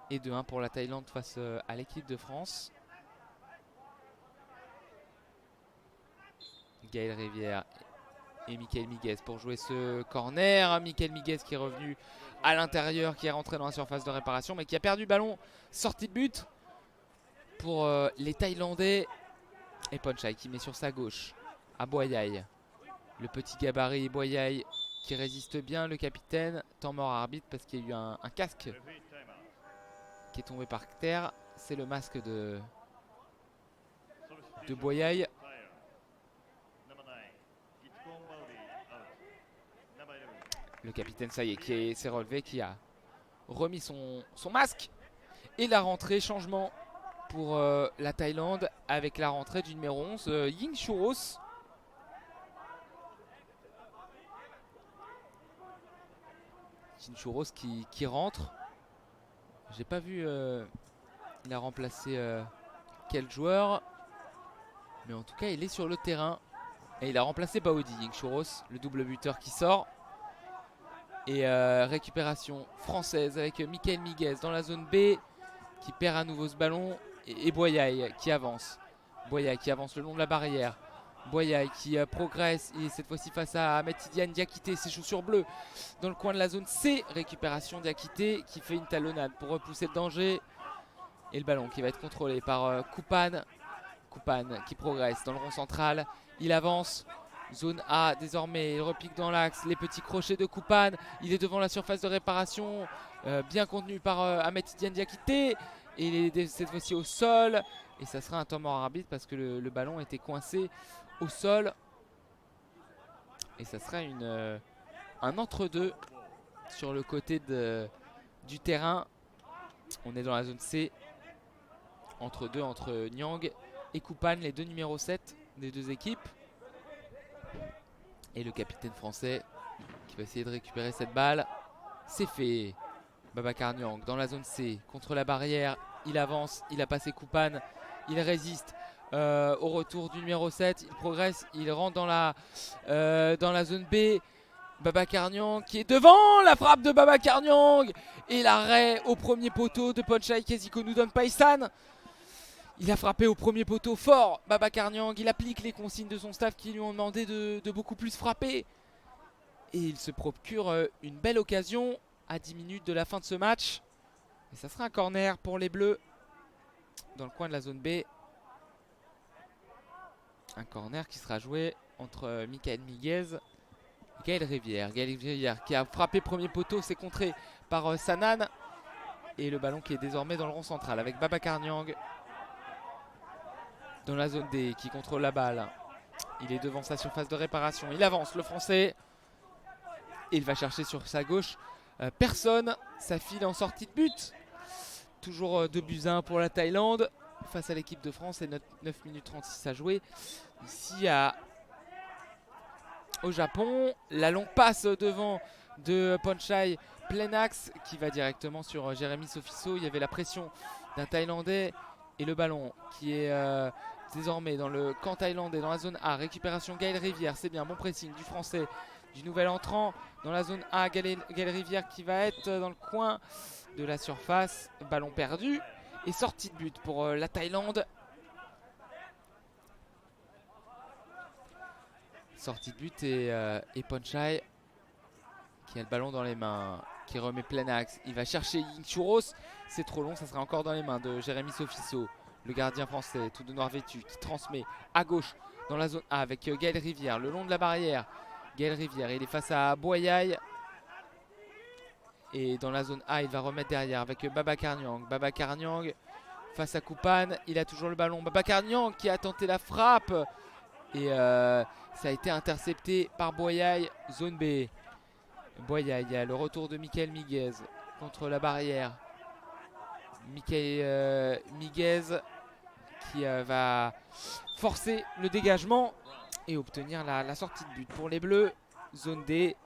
Speaker 1: Et 2-1 pour la Thaïlande face à l'équipe de France. Gaël Rivière et Michael Miguez pour jouer ce corner. Michael Miguez qui est revenu à l'intérieur, qui est rentré dans la surface de réparation, mais qui a perdu le ballon. Sortie de but pour les Thaïlandais. Et Ponchai qui met sur sa gauche à Boyaï. Le petit gabarit Boyaï qui résiste bien, le capitaine. Temps mort à arbitre parce qu'il y a eu un casque qui est tombé par terre. C'est le masque de Boyaï. Le capitaine, ça y est, qui s'est relevé, qui a remis son masque. Et la rentrée, changement pour la Thaïlande avec la rentrée du numéro 11, Ying Churros. Ying Churros qui rentre. J'ai pas vu, il a remplacé quel joueur. Mais en tout cas, il est sur le terrain. Et il a remplacé Baodi, Ying Churros, le double buteur qui sort. Et récupération française avec Michael Miguez dans la zone B qui perd à nouveau ce ballon. Et Boyaï qui avance. Boyaï qui avance le long de la barrière. Boyaï qui progresse. Et cette fois-ci face à Ahmed Tidiane Diakité, ses chaussures bleues dans le coin de la zone C. Récupération Diakité qui fait une talonnade pour repousser le danger. Et le ballon qui va être contrôlé par Koupane. Koupane qui progresse dans le rond central. Il avance. Zone A désormais, il repique dans l'axe, les petits crochets de Koupane, il est devant la surface de réparation, bien contenu par Ahmed Tidiane Diakité, et il est cette fois-ci au sol, et ça sera un temps mort arbitre parce que le ballon était coincé au sol, et ça sera un entre-deux sur le côté du terrain. On est dans la zone C, entre-deux entre Niang et Koupane, les deux numéros 7 des deux équipes. Et le capitaine français qui va essayer de récupérer cette balle. C'est fait. Babacar Niang dans la zone C, contre la barrière, il avance, il a passé Koupane, il résiste au retour du numéro 7, il progresse, il rentre dans la zone B. Babacar Niang qui est devant, la frappe de Babacar Niang et l'arrêt au premier poteau de Ponchai Kezikonoudon Paisan. Il a frappé au premier poteau fort, Babacar Niang, il applique les consignes de son staff qui lui ont demandé de beaucoup plus frapper. Et il se procure une belle occasion à 10 minutes de la fin de ce match. Et ça sera un corner pour les Bleus dans le coin de la zone B. Un corner qui sera joué entre Michael Miguez et Gaël Rivière. Gaël Rivière qui a frappé premier poteau, c'est contré par Sanan. Et le ballon qui est désormais dans le rond central avec Babacar Niang dans la zone D qui contrôle la balle. Il est devant sa surface de réparation. Il avance, le Français. Et il va chercher sur sa gauche personne. Ça file en sortie de but. Toujours 2-1 pour la Thaïlande face à l'équipe de France et 9 minutes 36 à jouer. Ici au Japon, la longue passe devant de Ponchai, plein axe qui va directement sur Jérémy Sofiso. Il y avait la pression d'un Thaïlandais et le ballon qui est désormais dans le camp thaïlandais, dans la zone A. Récupération Gaël Rivière, c'est bien, bon pressing du Français, du nouvel entrant dans la zone A. Gaël Rivière qui va être dans le coin de la surface, ballon perdu et sortie de but pour la Thaïlande. Sortie de but et Ponchai qui a le ballon dans les mains, qui remet plein axe. Il va chercher Ying Churros, c'est trop long, ça sera encore dans les mains de Jérémy Sofiso, le gardien français, tout de noir vêtu, qui transmet à gauche dans la zone A avec Gaël Rivière, le long de la barrière. Gaël Rivière, il est face à Boyaï. Et dans la zone A, il va remettre derrière avec Babacar Niang. Babacar Niang face à Koupane, il a toujours le ballon. Babacar Niang qui a tenté la frappe. Et ça a été intercepté par Boyaï, zone B. Boyaï, il y a le retour de Michael Miguez contre la barrière. Michael Miguez qui va forcer le dégagement et obtenir la sortie de but pour les Bleus. Zone D.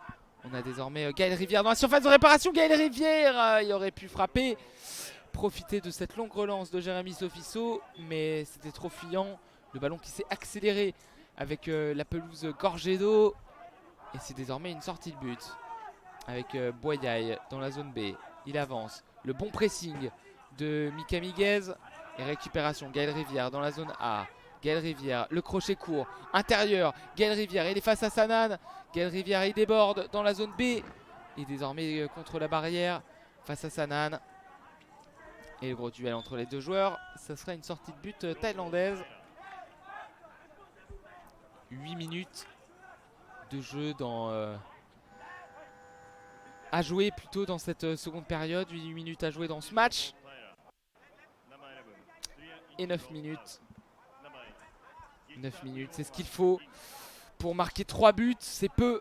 Speaker 1: On a désormais Gaël Rivière dans la surface de réparation. Gaël Rivière, il aurait pu frapper, profiter de cette longue relance de Jérémy Sofiso, mais c'était trop fuyant. Le ballon qui s'est accéléré avec la pelouse gorgée d'eau. Et c'est désormais une sortie de but avec Boyaï dans la zone B. Il avance. Le bon pressing de Mika Miguez. Et récupération. Gaël Rivière dans la zone A. Gaël Rivière, le crochet court, intérieur. Gaël Rivière, il est face à Sanan. Gaël Rivière, il déborde dans la zone B. Et désormais contre la barrière face à Sanan. Et le gros duel entre les deux joueurs. Ça sera une sortie de but thaïlandaise. 8 minutes de jeu à jouer plutôt dans cette seconde période. 8 minutes à jouer dans ce match. Et 9 minutes. 9 minutes, c'est ce qu'il faut pour marquer 3 buts. C'est peu.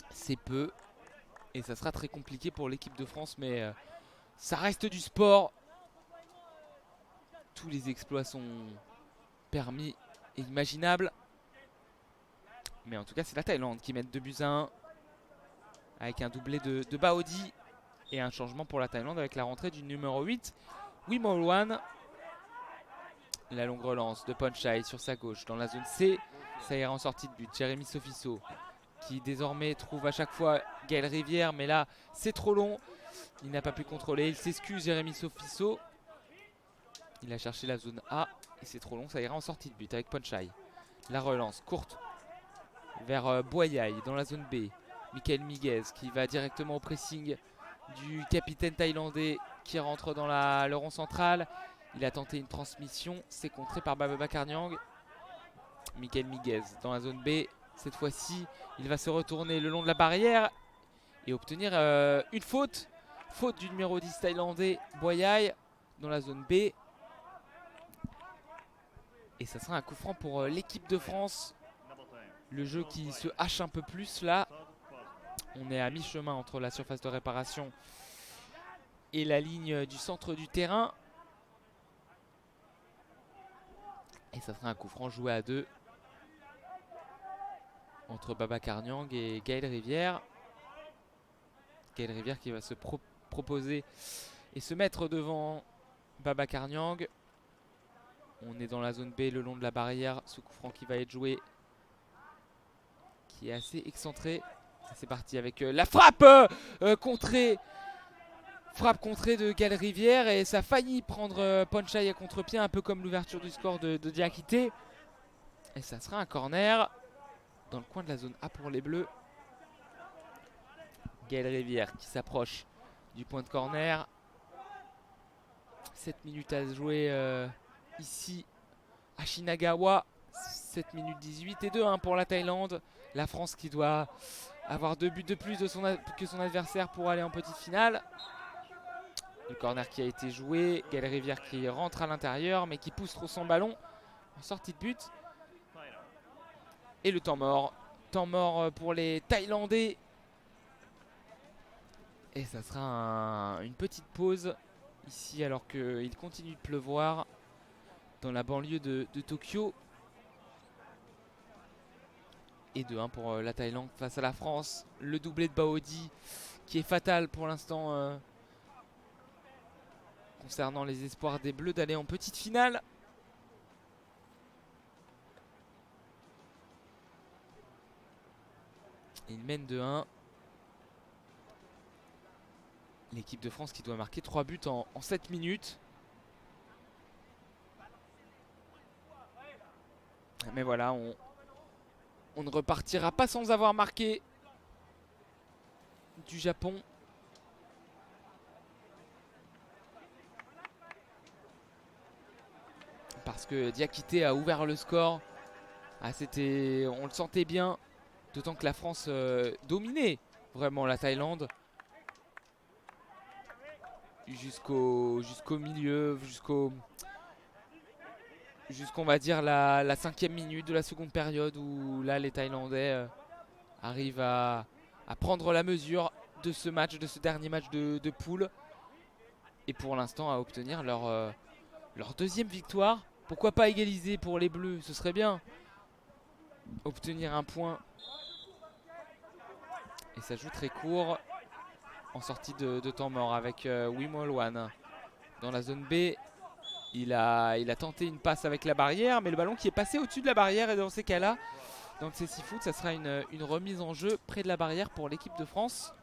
Speaker 1: C'est peu. Et ça sera très compliqué pour l'équipe de France. Mais ça reste du sport. Tous les exploits sont permis et imaginables. Mais en tout cas, c'est la Thaïlande qui mène 2-1. Avec un doublé de Baodi. Et un changement pour la Thaïlande avec la rentrée du numéro 8. Wimolwan. La longue relance de Ponchai sur sa gauche dans la zone C. Ça ira en sortie de but. Jérémy Sofiso qui désormais trouve à chaque fois Gaël Rivière. Mais là, c'est trop long. Il n'a pas pu contrôler. Il s'excuse, Jérémy Sofiso. Il a cherché la zone A. Et c'est trop long. Ça ira en sortie de but avec Ponchai. La relance courte vers Boyaï dans la zone B. Michael Miguez qui va directement au pressing du capitaine thaïlandais qui rentre dans le rond central. Il a tenté une transmission, c'est contré par Babacar Niang. Michael Miguez dans la zone B. Cette fois-ci, il va se retourner le long de la barrière et obtenir une faute. Faute du numéro 10 thaïlandais, Boyaï, dans la zone B. Et ça sera un coup franc pour l'équipe de France. Le jeu qui se hache un peu plus là. On est à mi-chemin entre la surface de réparation et la ligne du centre du terrain. Et ça sera un coup franc joué à 2 entre Babacar Niang et Gaël Rivière. Gaël Rivière qui va se proposer et se mettre devant Babacar Niang. On est dans la zone B le long de la barrière. Ce coup franc qui va être joué, qui est assez excentré. C'est parti avec la frappe contrée. Frappe contrée de Gaël Rivière et ça a failli prendre Ponchai à contre-pied, un peu comme l'ouverture du score de Diakité. Et ça sera un corner dans le coin de la zone A pour les Bleus. Gaël Rivière qui s'approche du point de corner. 7 minutes à jouer ici à Shinagawa. 7 minutes 18 et 2 pour la Thaïlande. La France qui doit avoir 2 buts de plus que son adversaire pour aller en petite finale. Le corner qui a été joué. Gaël Rivière qui rentre à l'intérieur mais qui pousse trop son ballon en sortie de but. Et le temps mort. Temps mort pour les Thaïlandais. Et ça sera une petite pause ici alors qu'il continue de pleuvoir dans la banlieue de Tokyo. Et 2-1 pour la Thaïlande face à la France. Le doublé de Baody qui est fatal pour l'instant concernant les espoirs des Bleus d'aller en petite finale. Il mène 2-1. L'équipe de France qui doit marquer 3 buts en 7 minutes. Mais voilà, on ne repartira pas sans avoir marqué du Japon. Parce que Diakité a ouvert le score. On le sentait bien. D'autant que la France dominait vraiment la Thaïlande. Jusqu'au milieu, jusqu'on va dire la 5e minute de la seconde période où là les Thaïlandais arrivent à prendre la mesure de ce match, de ce dernier match de poule. Et pour l'instant à obtenir leur 2e victoire. Pourquoi pas égaliser pour les Bleus, ce serait bien. Obtenir un point. Et ça joue très court en sortie de temps mort avec Wim Olwan. Dans la zone B, il a tenté une passe avec la barrière, mais le ballon qui est passé au-dessus de la barrière. Et dans ces cas-là, dans ces 6 foot, ça sera une remise en jeu près de la barrière pour l'équipe de France.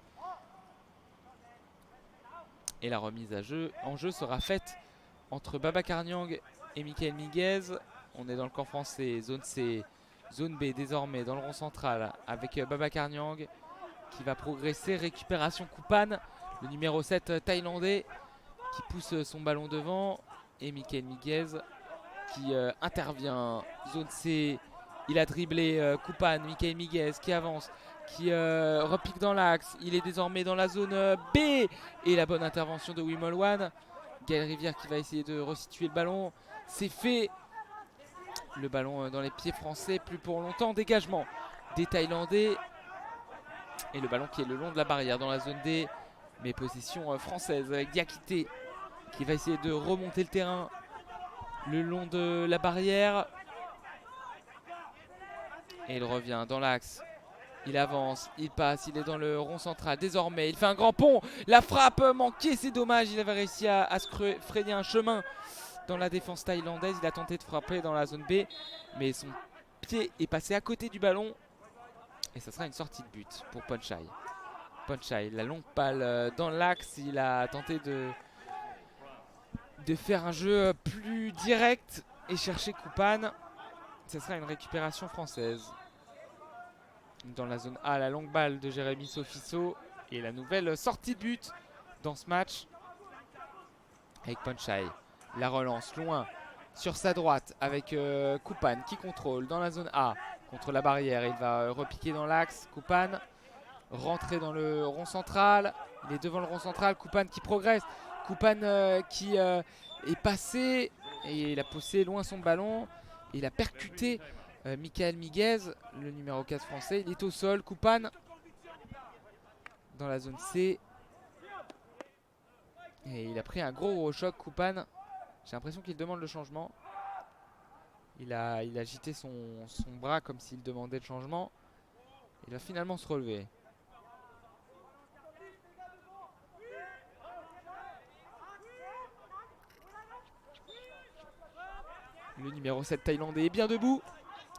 Speaker 1: Et la remise en jeu sera faite entre Babacar Niang et Michael Miguez. On est dans le camp français, zone C, zone B désormais dans le rond central avec Babacar Niang qui va progresser. Récupération Koupan, le numéro 7 thaïlandais qui pousse son ballon devant. Et Michael Miguez qui intervient. Zone C, il a dribblé Koupan. Michael Miguez qui avance, qui repique dans l'axe. Il est désormais dans la zone B. Et la bonne intervention de Wim Olwan. Gaël Rivière qui va essayer de resituer le ballon. C'est fait. Le ballon dans les pieds français, plus pour longtemps. Dégagement des Thaïlandais. Et le ballon qui est le long de la barrière dans la zone D. Mais possession française avec Diakité qui va essayer de remonter le terrain le long de la barrière. Et il revient dans l'axe. Il avance, il passe, il est dans le rond central. Désormais, il fait un grand pont. La frappe manquée, c'est dommage. Il avait réussi à se frayer un chemin dans la défense thaïlandaise. Il a tenté de frapper dans la zone B, mais son pied est passé à côté du ballon. Et ça sera une sortie de but pour Ponchai. Ponchai, la longue balle dans l'axe. Il a tenté de faire un jeu plus direct et chercher Koupan. Ce sera une récupération française. Dans la zone A, la longue balle de Jérémy Sofiso. Et la nouvelle sortie de but dans ce match. Avec Ponchai. La relance loin sur sa droite avec Koupan qui contrôle dans la zone A. Contre la barrière, il va repiquer dans l'axe. Koupan rentrer dans le rond central. Il est devant le rond central. Koupan qui progresse. Koupan qui est passé et il a poussé loin son ballon. Il a percuté Michael Miguez, le numéro 4 français. Il est au sol. Koupan dans la zone C. Et il a pris un gros choc, Koupan. J'ai l'impression qu'il demande le changement. Il a agité son bras comme s'il demandait le changement. Il va finalement se relever. Le numéro 7 thaïlandais est bien debout.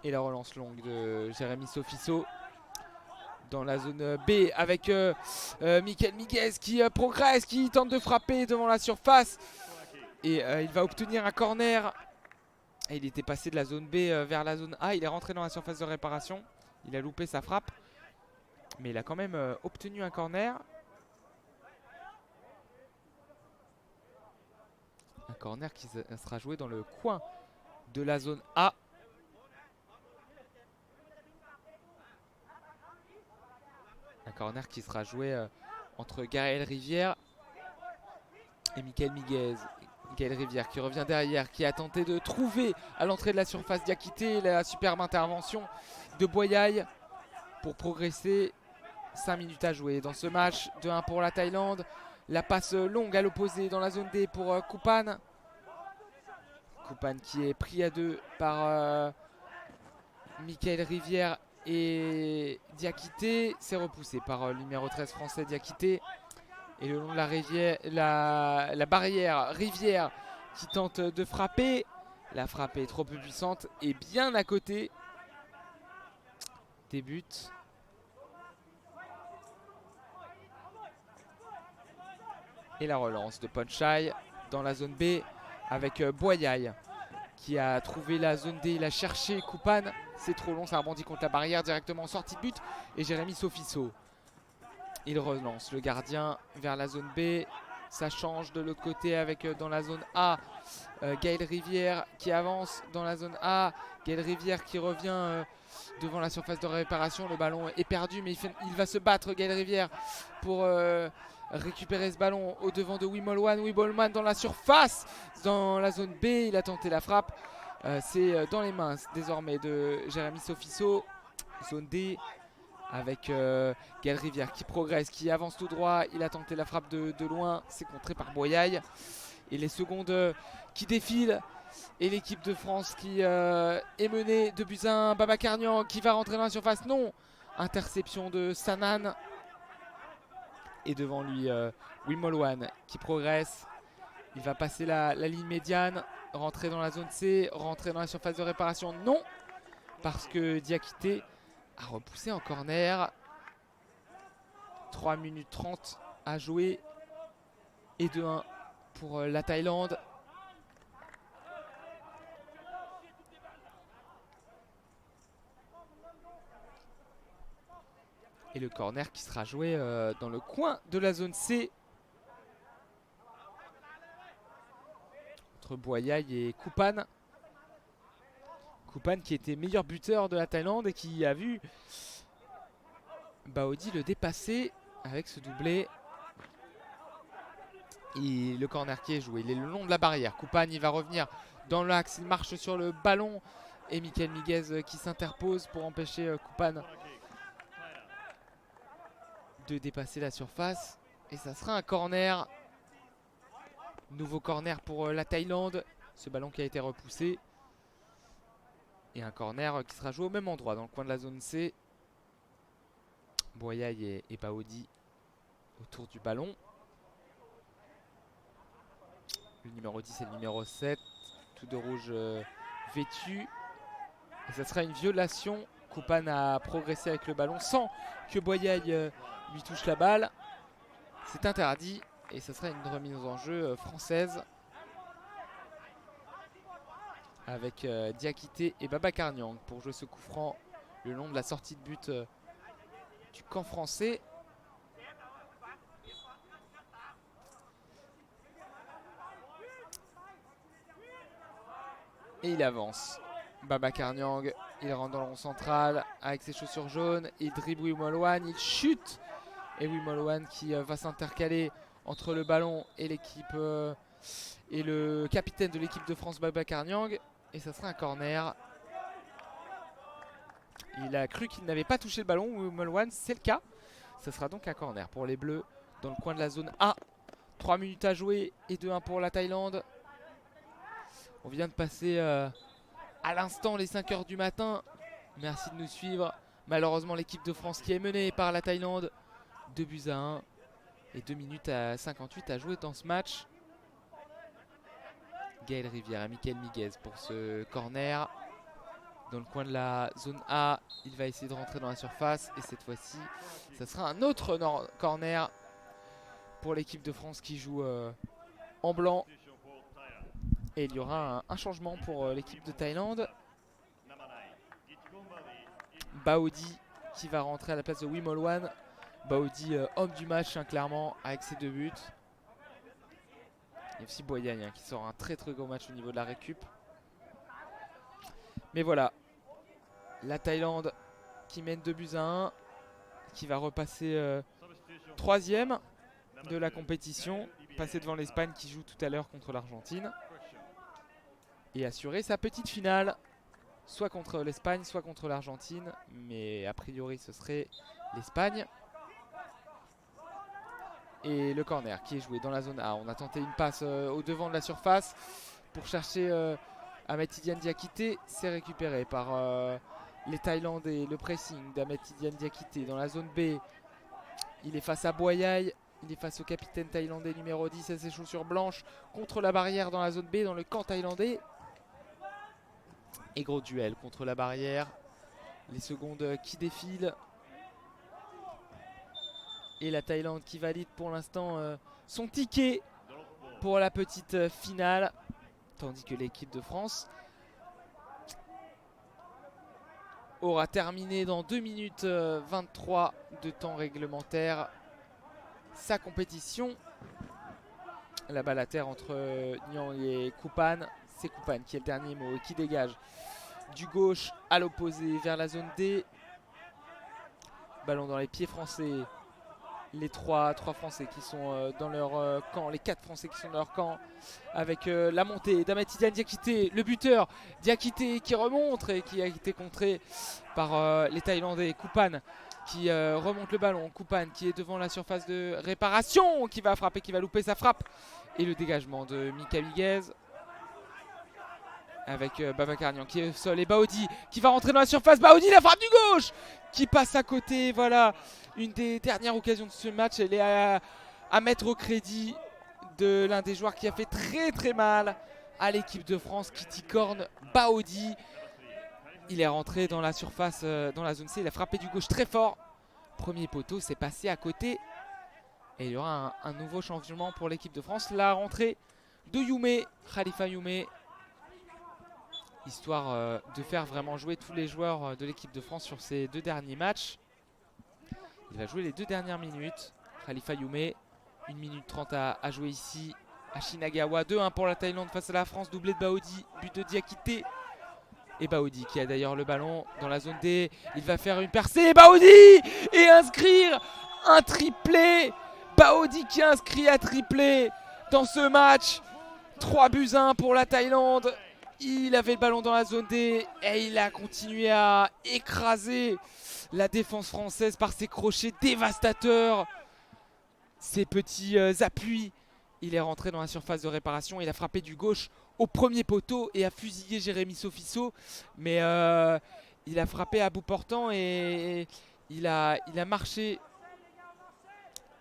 Speaker 1: Et la relance longue de Jérémy Sofiso dans la zone B avec Michael Miguez qui progresse, qui tente de frapper devant la surface. Et il va obtenir un corner. Et il était passé de la zone B vers la zone A. Il est rentré dans la surface de réparation. Il a loupé sa frappe. Mais il a quand même obtenu un corner. Un corner qui sera joué dans le coin de la zone A. Un corner qui sera joué entre Gaël Rivière et Michael Miguez. Gaël Rivière qui revient derrière, qui a tenté de trouver à l'entrée de la surface Diakité la superbe intervention de Boyaï pour progresser. 5 minutes à jouer dans ce match. 2-1 pour la Thaïlande. La passe longue à l'opposé dans la zone D pour Kupan. Kupan qui est pris à 2 par Michael Rivière et Diakité. C'est repoussé par le numéro 13 français Diakité. Et le long de la rivière, la barrière Rivière qui tente de frapper. La frappe est trop peu puissante et bien à côté des buts. Et la relance de Ponchai dans la zone B avec Boyaï qui a trouvé la zone D. Il a cherché Kupan. C'est trop long, ça rebondit contre la barrière directement en sortie de but. Et Jérémy Sofiso. Il relance le gardien vers la zone B. Ça change de l'autre côté avec dans la zone A Gaël Rivière qui avance dans la zone A. Gaël Rivière qui revient devant la surface de réparation. Le ballon est perdu mais il va se battre Gaël Rivière pour récupérer ce ballon au devant de Wimolwan. Wimolwan dans la surface, dans la zone B. Il a tenté la frappe. C'est dans les mains désormais de Jérémy Sofiso. Zone D. Avec Gaël Rivière qui progresse, qui avance tout droit. Il a tenté la frappe de loin. C'est contré par Boyaï. Et les secondes qui défilent. Et l'équipe de France qui est menée de buts à 1. Babacar Niang qui va rentrer dans la surface. Non. Interception de Sanan. Et devant lui, Wimolwan qui progresse. Il va passer la ligne médiane. Rentrer dans la zone C. Rentrer dans la surface de réparation. Non. Parce que Diakité a repoussé en corner. 3 minutes 30 à jouer. Et 2-1 pour la Thaïlande. Et le corner qui sera joué dans le coin de la zone C. Entre Boyaï et Kupan. Kupan qui était meilleur buteur de la Thaïlande et qui a vu Baody le dépasser avec ce doublé. Et le corner qui est joué, il est le long de la barrière. Kupan il va revenir dans l'axe, il marche sur le ballon. Et Michael Miguez qui s'interpose pour empêcher Kupan de dépasser la surface. Et ça sera un corner. Nouveau corner pour la Thaïlande. Ce ballon qui a été repoussé. Et un corner qui sera joué au même endroit, dans le coin de la zone C. Boyaï et Baody autour du ballon. Le numéro 10 et le numéro 7, tous de rouge vêtus. Et ça sera une violation. Kupan a progressé avec le ballon sans que Boyaï lui touche la balle. C'est interdit et ça sera une remise en jeu française. Avec Diakité et Babacar Niang pour jouer ce coup franc le long de la sortie de but du camp français. Et il avance. Babacar Niang, il rentre dans le rond central avec ses chaussures jaunes. Il dribble Wimolwan, il chute. Et Wimolwan qui va s'intercaler entre le ballon et l'équipe et le capitaine de l'équipe de France Babacar Niang. Et ça sera un corner. Il a cru qu'il n'avait pas touché le ballon. Wimolwan, c'est le cas. Ça sera donc un corner pour les Bleus dans le coin de la zone A. 3 minutes à jouer et 2-1 pour la Thaïlande. On vient de passer à l'instant les 5 h du matin. Merci de nous suivre. Malheureusement l'équipe de France qui est menée par la Thaïlande. 2 buts à 1 et 2 minutes à 58 à jouer dans ce match. Gaël Rivière à Michael Miguez pour ce corner. Dans le coin de la zone A, il va essayer de rentrer dans la surface. Et cette fois-ci, ça sera un autre corner pour l'équipe de France qui joue en blanc. Et il y aura un changement pour l'équipe de Thaïlande. Baody qui va rentrer à la place de Wimolwan. Baody, homme du match, hein, clairement, avec ses 2 buts. Il y a aussi Boyagne qui sort un très très gros match au niveau de la récup. Mais voilà, la Thaïlande qui mène 2-1, qui va repasser 3e de la compétition, passer devant l'Espagne qui joue tout à l'heure contre l'Argentine. Et assurer sa petite finale, soit contre l'Espagne, soit contre l'Argentine. Mais a priori ce serait l'Espagne. Et le corner qui est joué dans la zone A. On a tenté une passe au devant de la surface pour chercher Ahmed Tidiane Diakité. C'est récupéré par les Thaïlandais. Le pressing d'Ahmed Tidiane Diakité dans la zone B. Il est face à Boyaille. Il est face au capitaine thaïlandais numéro 10 à ses chaussures blanches contre la barrière dans la zone B, dans le camp thaïlandais. Et gros duel contre la barrière. Les secondes qui défilent. Et la Thaïlande qui valide pour l'instant son ticket pour la petite finale. Tandis que l'équipe de France aura terminé dans 2 minutes 23 de temps réglementaire sa compétition. La balle à terre entre Niang et Koupan. C'est Koupan qui est le dernier mot et qui dégage du gauche à l'opposé vers la zone D. Ballon dans les pieds français. Les 3 Français qui sont dans leur camp, les 4 Français qui sont dans leur camp, avec la montée d'Ahmed Tidiane Diakité, le buteur. Diakité qui remonte et qui a été contré par les Thaïlandais. Koupan qui remonte le ballon. Koupan qui est devant la surface de réparation, qui va frapper, qui va louper sa frappe. Et le dégagement de Mika Miguez avec Babacar Niang qui est au sol et Baody qui va rentrer dans la surface. Baody, la frappe du gauche qui passe à côté. Voilà, une des dernières occasions de ce match. Elle est à mettre au crédit de l'un des joueurs qui a fait très très mal à l'équipe de France, Kitty Korn. Baody, il est rentré dans la surface, dans la zone C. Il a frappé du gauche très fort. Premier poteau, c'est passé à côté. Et il y aura un nouveau changement pour l'équipe de France. La rentrée de Youmé, Khalifa Youmé, histoire de faire vraiment jouer tous les joueurs de l'équipe de France sur ces 2 derniers matchs. Il va jouer les 2 dernières minutes. Khalifa Youmé, 1 minute 30 à jouer ici à Shinagawa. 2-1 pour la Thaïlande face à la France, doublé de Baody, but de Diakité. Et Baody qui a d'ailleurs le ballon dans la zone D. Il va faire une percée, Baody, et inscrire un triplé. Baody qui inscrit un triplé dans ce match. 3-1 pour la Thaïlande. Il avait le ballon dans la zone D et il a continué à écraser la défense française par ses crochets dévastateurs, ses petits appuis. Il est rentré dans la surface de réparation. Il a frappé du gauche au premier poteau et a fusillé Jérémy Sofiso. Mais il a frappé à bout portant et il a marché.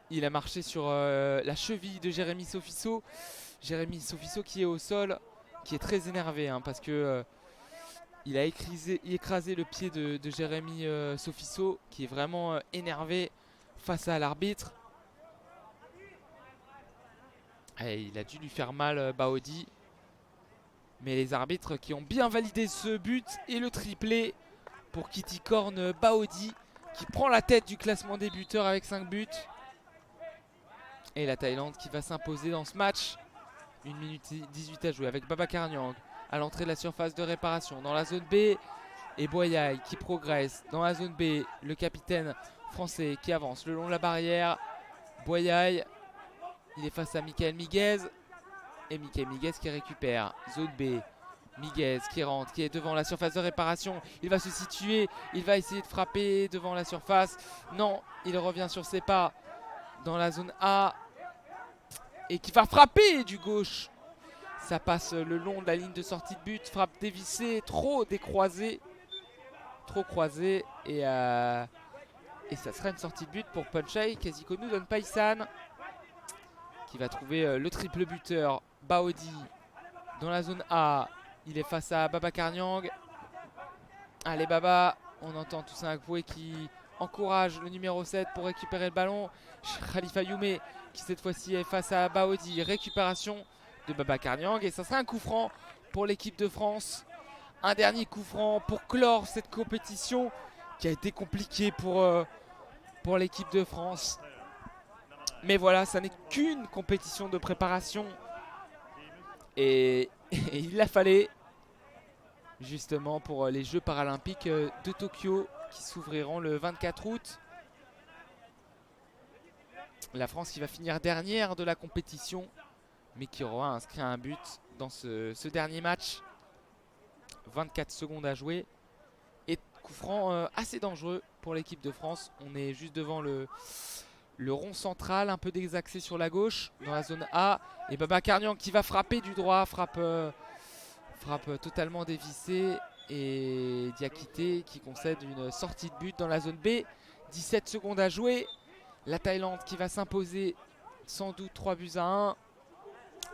Speaker 1: Il a marché sur la cheville de Jérémy Sofiso. Jérémy Sofiso qui est au sol, qui est très énervé parce que il a écrasé le pied de Jérémy Sofiso, qui est vraiment énervé face à l'arbitre. Il a dû lui faire mal, Baody. Mais les arbitres qui ont bien validé ce but et le triplé pour Kitty Korn. Baody qui prend la tête du classement des buteurs avec 5 buts. Et la Thaïlande qui va s'imposer dans ce match. 1 minute 18 à jouer avec Babacar Niang à l'entrée de la surface de réparation dans la zone B. Et Boyaille qui progresse dans la zone B. Le capitaine français qui avance le long de la barrière. Boyaille, il est face à Michael Miguez. Et Michael Miguez qui récupère. Zone B. Miguez qui rentre, qui est devant la surface de réparation. Il va se situer, il va essayer de frapper devant la surface. Non, il revient sur ses pas dans la zone A. Et qui va frapper du gauche. Ça passe le long de la ligne de sortie de but. Frappe dévissée, trop décroisée. Trop croisée. Et ça sera une sortie de but pour Punchay Kezikonu Donpaisan, qui va trouver le triple buteur Baody dans la zone A. Il est face à Babacar Niang. Allez Baba, on entend Toussaint Akpoué qui encourage le numéro 7 pour récupérer le ballon. Khalifa Youmé qui cette fois-ci est face à Baodi. Récupération de Babacar Niang et ça sera un coup franc pour l'équipe de France. Un dernier coup franc pour clore cette compétition qui a été compliquée pour l'équipe de France. Mais voilà, ça n'est qu'une compétition de préparation. Et il la fallait justement pour les Jeux paralympiques de Tokyo qui s'ouvriront le 24 août. La France qui va finir dernière de la compétition, mais qui aura inscrit un but dans ce dernier match. 24 secondes à jouer. Et coup franc assez dangereux pour l'équipe de France. On est juste devant le rond central, un peu désaxé sur la gauche, dans la zone A. Et Babacar Niang qui va frapper du droit, frappe totalement dévissée. Et Diakité qui concède une sortie de but dans la zone B. 17 secondes à jouer. La Thaïlande qui va s'imposer sans doute 3 buts à 1.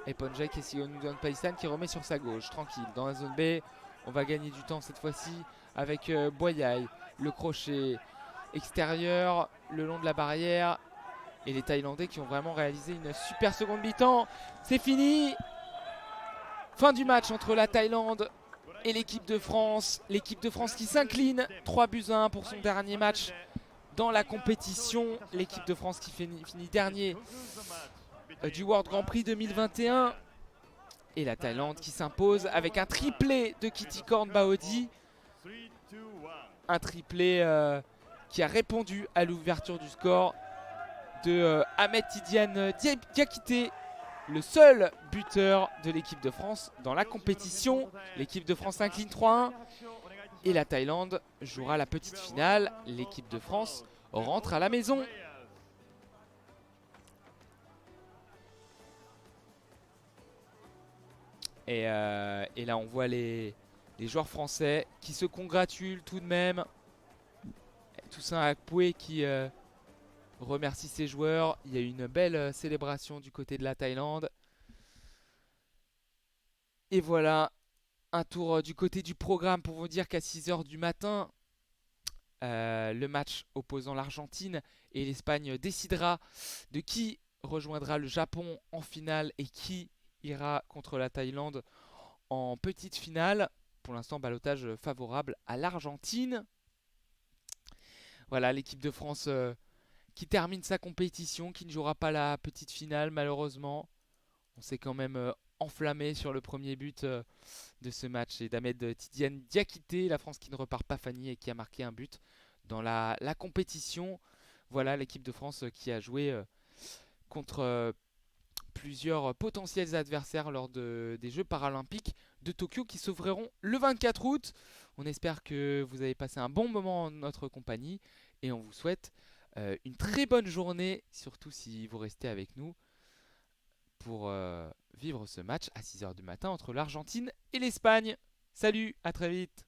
Speaker 1: Et Ponjak et Sionudon Paisan qui remet sur sa gauche, tranquille. Dans la zone B, on va gagner du temps cette fois-ci avec Boyai. Le crochet extérieur, le long de la barrière. Et les Thaïlandais qui ont vraiment réalisé une super seconde mi-temps. C'est fini. Fin du match entre la Thaïlande et l'équipe de France. L'équipe de France qui s'incline 3 buts à 1 pour son dernier match dans la compétition. L'équipe de France qui finit dernier du World Grand Prix 2021. Et la Thaïlande qui s'impose avec un triplé de Kittikorn Baodi. Un triplé qui a répondu à l'ouverture du score de Ahmed Tidiane Diakité, le seul buteur de l'équipe de France dans la compétition. L'équipe de France s'incline 3-1 et la Thaïlande jouera la petite finale. L'équipe de France rentre à la maison. Et là on voit les joueurs français qui se congratulent tout de même. Toussaint Akpoué qui remercie ses joueurs. Il y a eu une belle célébration du côté de la Thaïlande. Et voilà, un tour du côté du programme pour vous dire qu'à 6 h du matin, le match opposant l'Argentine et l'Espagne décidera de qui rejoindra le Japon en finale et qui ira contre la Thaïlande en petite finale. Pour l'instant, ballottage favorable à l'Argentine. Voilà, l'équipe de France qui termine sa compétition, qui ne jouera pas la petite finale malheureusement. On s'est quand même enflammé sur le premier but de ce match. Et d'Ahmed Tidiane Diakité, la France qui ne repart pas Fanny et qui a marqué un but dans la compétition. Voilà l'équipe de France qui a joué contre plusieurs potentiels adversaires lors des Jeux paralympiques de Tokyo qui s'ouvriront le 24 août. On espère que vous avez passé un bon moment en notre compagnie et on vous souhaite une très bonne journée, surtout si vous restez avec nous pour vivre ce match à 6 h du matin entre l'Argentine et l'Espagne. Salut, à très vite.